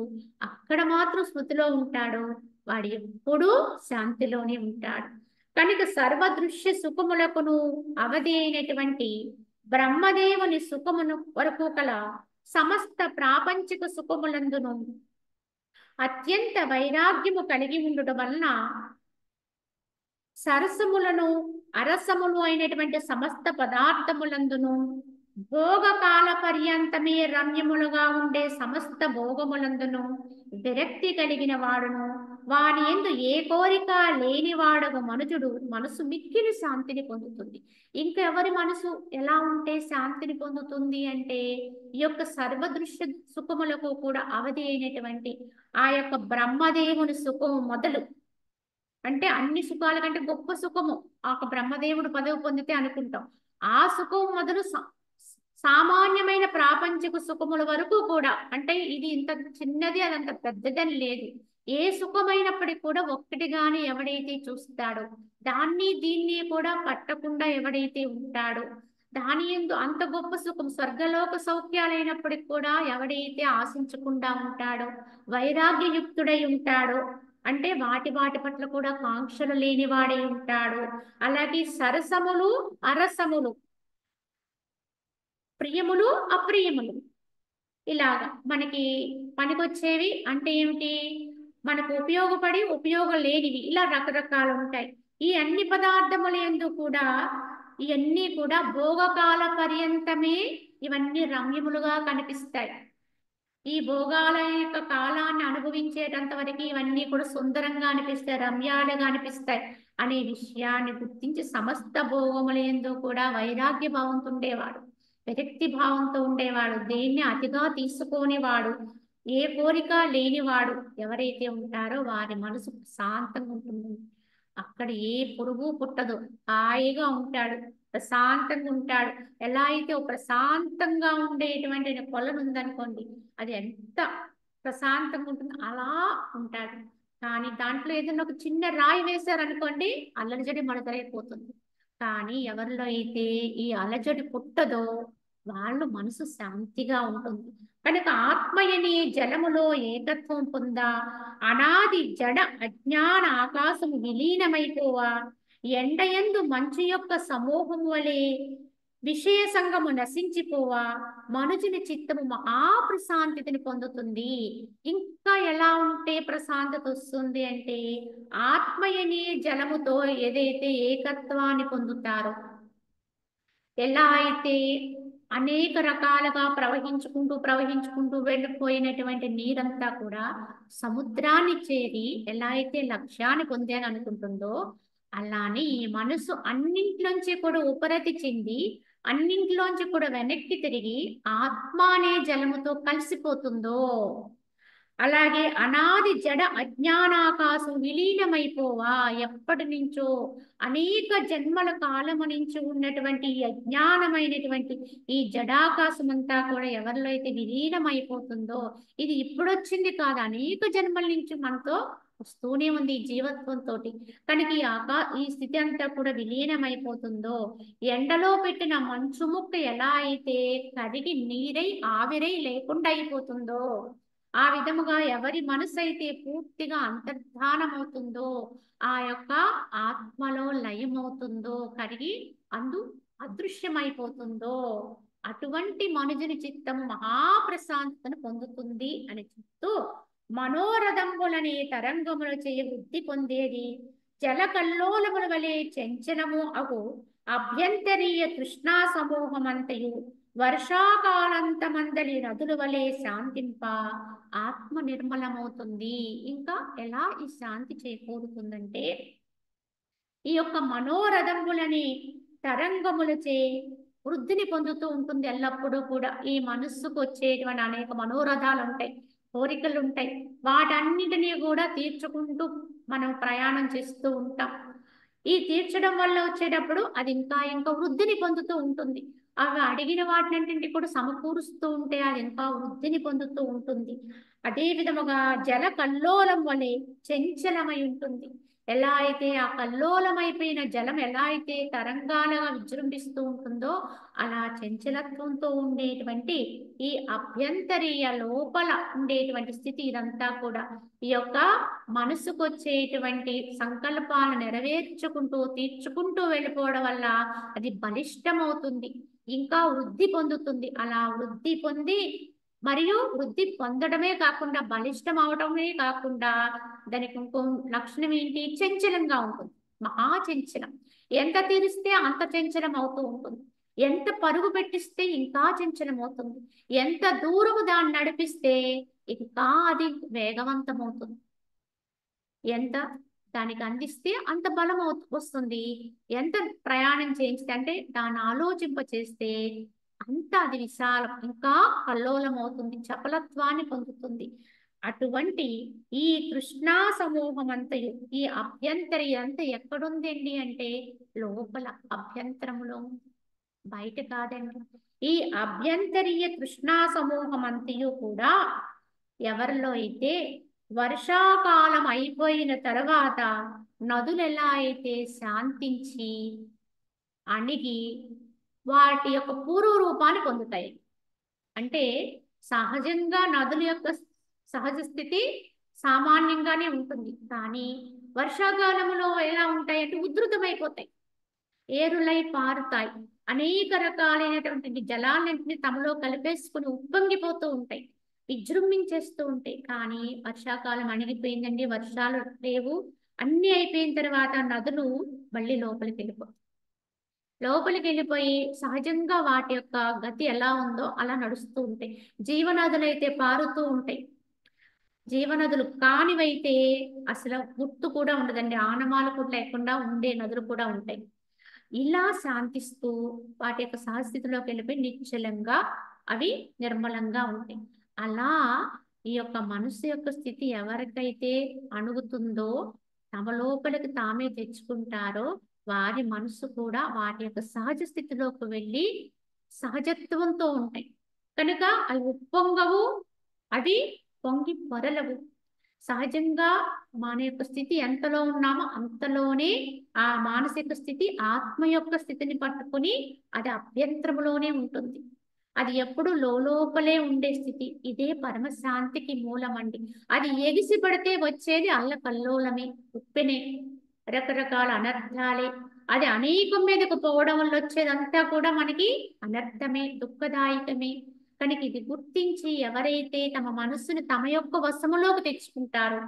అక్కడ మాత్రం స్మృతిలో ఉంటాడో వాడు ఎప్పుడూ శాంతిలోనే ఉంటాడు. కనుక సర్వదృశ్య సుఖములకును అవధి అయినటువంటి బ్రహ్మదేవుని సుఖమును వరకు కల సమస్త ప్రాపంచిక సుఖములందును అత్యంత వైరాగ్యము కలిగి ఉండడం వలన సరసములను అరసములు అయినటువంటి సమస్త పదార్థములందును భోగకాల పర్యంతమే రమ్యములుగా ఉండే సమస్త భోగములందును విరక్తి కలిగిన వాడును వాని యందు ఏ కోరిక లేనివాడగు మనుజుడు మనసు మిక్కిలి శాంతిని పొందుతుంది. ఇంకా ఎవరి మనసు ఎలా ఉంటే శాంతిని పొందుతుంది అంటే ఈ యొక్క సర్వదృశ్య సుఖములకు కూడా అవధి అయినటువంటి ఆ యొక్క బ్రహ్మదేవుని సుఖము మొదలు, అంటే అన్ని సుఖాల కంటే గొప్ప సుఖము ఆ బ్రహ్మదేవుడు పదవి పొందితే అనుకుంటాం. ఆ సుఖం మొదలు సామాన్యమైన ప్రాపంచిక సుఖముల వరకు కూడా, అంటే ఇది ఇంత చిన్నది అదంత పెద్దదని లేదు. ఏ సుఖమైనప్పటికీ కూడా ఒక్కటిగానే ఎవడైతే చూస్తాడో, దాన్ని దీన్ని కూడా పట్టకుండా ఎవడైతే ఉంటాడో, దాని యందు అంత గొప్ప సుఖం స్వర్గలోక సౌఖ్యాలైనప్పటికీ కూడా ఎవడైతే ఆశించకుండా ఉంటాడో, వైరాగ్యయుక్తుడై ఉంటాడో, అంటే వాటి పట్ల కూడా కాంక్షలు లేనివాడై ఉంటాడు. అలాగే సరసములు అరసములు, ప్రియములు అప్రియములు, ఇలాగా మనకి పనికొచ్చేవి అంటే ఏమిటి, మనకు ఉపయోగపడి ఉపయోగం లేనివి, ఇలా రకరకాలు ఉంటాయి. ఈ అన్ని పదార్థముల యందు కూడా ఇవన్నీ కూడా భోగకాల పర్యంతమే ఇవన్నీ రమ్యములుగా కనిపిస్తాయి. ఈ భోగాల యొక్క కాలాన్ని అనుభవించేటంత వరకు ఇవన్నీ కూడా సుందరంగా అనిపిస్తాయి, రమ్యాలుగా అనిపిస్తాయి అనే విషయాన్ని గుర్తించి సమస్త భోగముల యందు కూడా వైరాగ్య భావంతో ఉండేవాడు, విరక్తి భావంతో ఉండేవాడు, దేన్ని అతిగా తీసుకునేవాడు, ఏ కోరిక లేనివాడు ఎవరైతే ఉంటారో వారి మనసు ప్రశాంతంగా ఉంటుంది. అక్కడ ఏ పురుగు పుట్టదు, హాయిగా ఉంటాడు, ప్రశాంతంగా ఉంటాడు. ఎలా అయితే ప్రశాంతంగా ఉండేటువంటి కొలను ఉందనుకోండి, అది ఎంత ప్రశాంతంగా ఉంటుందో అలా ఉంటాడు. కానీ దాంట్లో ఏదైనా ఒక చిన్న రాయి వేశారనుకోండి, అల్లజడి మొదలైపోతుంది. కానీ ఎవరిలో అయితే ఈ అలజడి పుట్టదో వాళ్ళు మనసు శాంతిగా ఉంటుంది. కనుక ఆత్మయని జలములో ఏకత్వం పొందా, అనాది జడ అజ్ఞాన ఆకాశము విలీనమైపోవా, ఎండయందు మంచు యొక్క సమూహం వలె విషయ సంగము నశించిపోవా, మనుజుని చిత్తము మహాప్రశాంతిని పొందుతుంది. ఇంకా ఎలా ఉంటే ప్రశాంతత వస్తుంది అంటే ఆత్మయని జలముతో ఏదైతే ఏకత్వాన్ని పొందుతారో, ఎలా అయితే అనేక రకాలుగా ప్రవహించుకుంటూ వెళ్ళిపోయినటువంటి నీరంతా కూడా సముద్రాన్ని చేరి ఎలా అయితే లక్ష్యాన్ని పొందాను అనుకుంటుందో, అలానే ఈ మనసు అన్నింటిలోంచి కూడా ఉపరతి చెంది అన్నింటిలోంచి కూడా వెనక్కి తిరిగి ఆత్మ అనే జలముతో కలిసిపోతుందో, అలాగే అనాది జడ అజ్ఞానాకాశం విలీనమైపోవా, ఎప్పటి నుంచో అనేక జన్మల కాలము నుంచి ఉన్నటువంటి ఈ అజ్ఞానమైనటువంటి ఈ జడాకాశం అంతా కూడా ఎవరిలో అయితే విలీనమైపోతుందో, ఇది ఇప్పుడొచ్చింది కాదు, అనేక జన్మల నుంచి మనతో వస్తూనే ఉంది ఈ జీవత్వంతో. కనుక ఈ స్థితి అంతా కూడా విలీనమైపోతుందో, ఎండలో పెట్టిన మంచు ముక్క ఎలా అయితే కరిగి నీరై ఆవిరై లేకుండా అయిపోతుందో, ఆ విధముగా ఎవరి మనసు అయితే పూర్తిగా అంతర్ధానమవుతుందో, ఆ యొక్క ఆత్మలో లయమవుతుందో, కరిగి అదృశ్యమైపోతుందో, అటువంటి మనుజుని చిత్తము మహాప్రశాంతతను పొందుతుంది అని చెప్తూ, మనోరథములనే తరంగములు చేయ వృద్ధి పొందేది జలకల్లోలముల వలె చంచలము అగు అభ్యంతరీయ తృష్ణా సమూహమంతయు వర్షాకాలంతమందలి నదుల వలె శాంతింప ఆత్మ నిర్మలమవుతుంది. ఇంకా ఎలా ఈ శాంతి చేకూరుతుందంటే, ఈ యొక్క మనోరథములని తరంగములచే వృద్ధిని పొందుతూ ఉంటుంది. ఎల్లప్పుడూ కూడా ఈ మనస్సుకు వచ్చేటువంటి అనేక మనోరథాలు ఉంటాయి, కోరికలు ఉంటాయి, వాటన్నిటినీ కూడా తీర్చుకుంటూ మనం ప్రయాణం చేస్తూ ఉంటాం. ఈ తీర్చడం వల్ల వచ్చేటప్పుడు అది ఇంకా ఇంకా వృద్ధిని పొందుతూ ఉంటుంది. అవి అడిగిన వాటినంటింటి కూడా సమకూరుస్తూ ఉంటే అది ఇంకా వృద్ధిని పొందుతూ ఉంటుంది. అదే విధముగా జల కల్లోలం వలె చంచలమై ఉంటుంది. ఎలా అయితే ఆ కల్లోలమైపోయిన జలం ఎలా అయితే తరంగాలుగా విజృంభిస్తూ ఉంటుందో, అలా చంచలత్వంతో ఉండేటువంటి ఈ అభ్యంతరీయ లోపల ఉండేటువంటి స్థితి ఇదంతా కూడా ఈ యొక్క మనసుకు వచ్చేటువంటి సంకల్పాలను నెరవేర్చుకుంటూ తీర్చుకుంటూ వెళ్ళిపోవడం వల్ల అది బలిష్టమవుతుంది, ఇంకా వృద్ధి పొందుతుంది. అలా వృద్ధి పొంది మరియు వృద్ధి పొందడమే కాకుండా బలిష్టం అవడమే కాకుండా దానికి ఇంకో లక్షణం ఏంటి, చంచలంగా ఉంటుంది. మహాచంచలం. ఎంత తీరిస్తే అంత చంచలం అవుతూ ఉంటుంది. ఎంత పరుగు పెట్టిస్తే ఇంకా చంచలం అవుతుంది. ఎంత దూరము దాన్ని నడిపిస్తే ఇంకా అది వేగవంతమవుతుంది. ఎంత దానికి అందిస్తే అంత బలం వస్తుంది. ఎంత ప్రయాణం చేయిస్తే అంటే దాన్ని ఆలోచింప చేస్తే అంత అది విశాలం, ఇంకా కల్లోలం అవుతుంది, చపలత్వాన్ని పొందుతుంది. అటువంటి ఈ కృష్ణా సమూహం అంతయు, ఈ అభ్యంతరి అంత ఎక్కడుందండి అంటే లోపల అభ్యంతరములో, బయట కాదండి. ఈ అభ్యంతరీయ కృష్ణా సమూహం అంతయు కూడా ఎవరిలో అయితే వర్షాకాలం అయిపోయిన తర్వాత నదులు ఎలా అయితే శాంతించి అణిగి వాటి యొక్క పూర్వ రూపాన్ని పొందుతాయి. అంటే సహజంగా నదుల యొక్క సహజ స్థితి సామాన్యంగానే ఉంటుంది. కానీ వర్షాకాలంలో ఎలా ఉంటాయి అంటే ఉధృతమైపోతాయి, ఏరులై పారుతాయి, అనేక రకాలైనటువంటి జలాలన్నింటినీ తమలో కలిపేసుకుని ఉప్పొంగిపోతూ ఉంటాయి, విజృంభించేస్తూ ఉంటాయి. కానీ వర్షాకాలం అణిగిపోయిందండి, వర్షాలు లేవు, అన్ని అయిపోయిన తర్వాత నదులు మళ్ళీ లోపలికి వెళ్ళిపోయి సహజంగా వాటి యొక్క గతి ఎలా ఉందో అలా నడుస్తూ ఉంటాయి. జీవనదులు అయితే పారుతూ ఉంటాయి. జీవనదులు కానివైతే అసలు గుర్తు కూడా ఉండదండి, ఆనవాలు కూడా లేకుండా ఉండే నదులు కూడా ఉంటాయి. ఇలా శాంతిస్తూ వాటి యొక్క సహస్థితిలోకి వెళ్ళిపోయి నిశ్చలంగా అవి నిర్మలంగా ఉంటాయి. అలా ఈ యొక్క మనసు యొక్క స్థితి ఎవరికైతే అణుగుతుందో, తమ లోపలికి తామే తెచ్చుకుంటారో వారి మనసు కూడా వాటి యొక్క సహజ స్థితిలోకి వెళ్ళి సహజత్వంతో ఉంటాయి. కనుక అవి ఉప్పొంగవు, అవి పొంగి పొరలవు. సహజంగా మన యొక్క స్థితి ఎంతలో ఉన్నామో అంతలోనే ఆ మానసిక స్థితి ఆత్మ యొక్క స్థితిని పట్టుకుని అది అభ్యంతరములోనే ఉంటుంది. అది ఎప్పుడు లోపలే ఉండే స్థితి. ఇదే పరమశాంతికి మూలమండి. అది ఎగిసి పడితే వచ్చేది అల్లకల్లోలమే, ఉప్పెనే, రకరకాల అనర్థాలే. అది అనేకం మీదకు పోవడం వల్ల వచ్చేదంతా కూడా మనకి అనర్థమే, దుఃఖదాయకమే. కనుక ఇది గుర్తించి ఎవరైతే తమ మనస్సును తమ యొక్క వశములోకి తెచ్చుకుంటారో,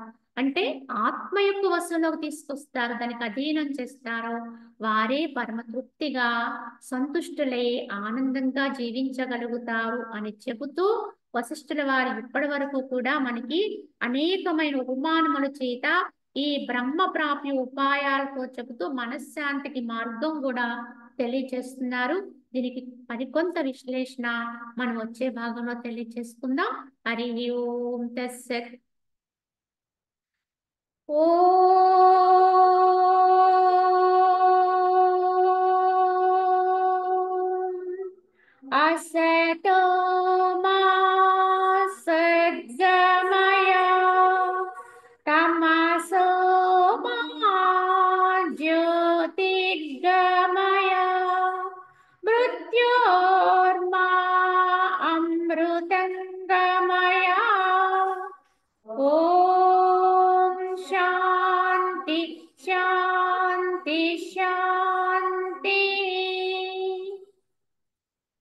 అంటే ఆత్మ యొక్క వశంలోకి తీసుకొస్తారు, దానికి అధీనం చేస్తారో వారే పరమ తృప్తిగా సంతుష్టులై ఆనందంగా జీవించగలుగుతారు అని చెబుతూ వశిష్ఠుల వారు ఇప్పటి వరకు కూడా మనకి అనేకమైన ఉపమానముల చేత ఈ బ్రహ్మ ప్రాప్తి ఉపాయాలతో చెబుతూ మనశ్శాంతికి మార్గం కూడా తెలియజేస్తున్నారు. దీనికి మరికొంత విశ్లేషణ మనం వచ్చే భాగంలో తెలియజేసుకుందాం. హరి ఓం తస్సత్. असतो मा सद्गमय तमसो मा ज्योतिर्गमय मृत्योर्मा अमृतंगमय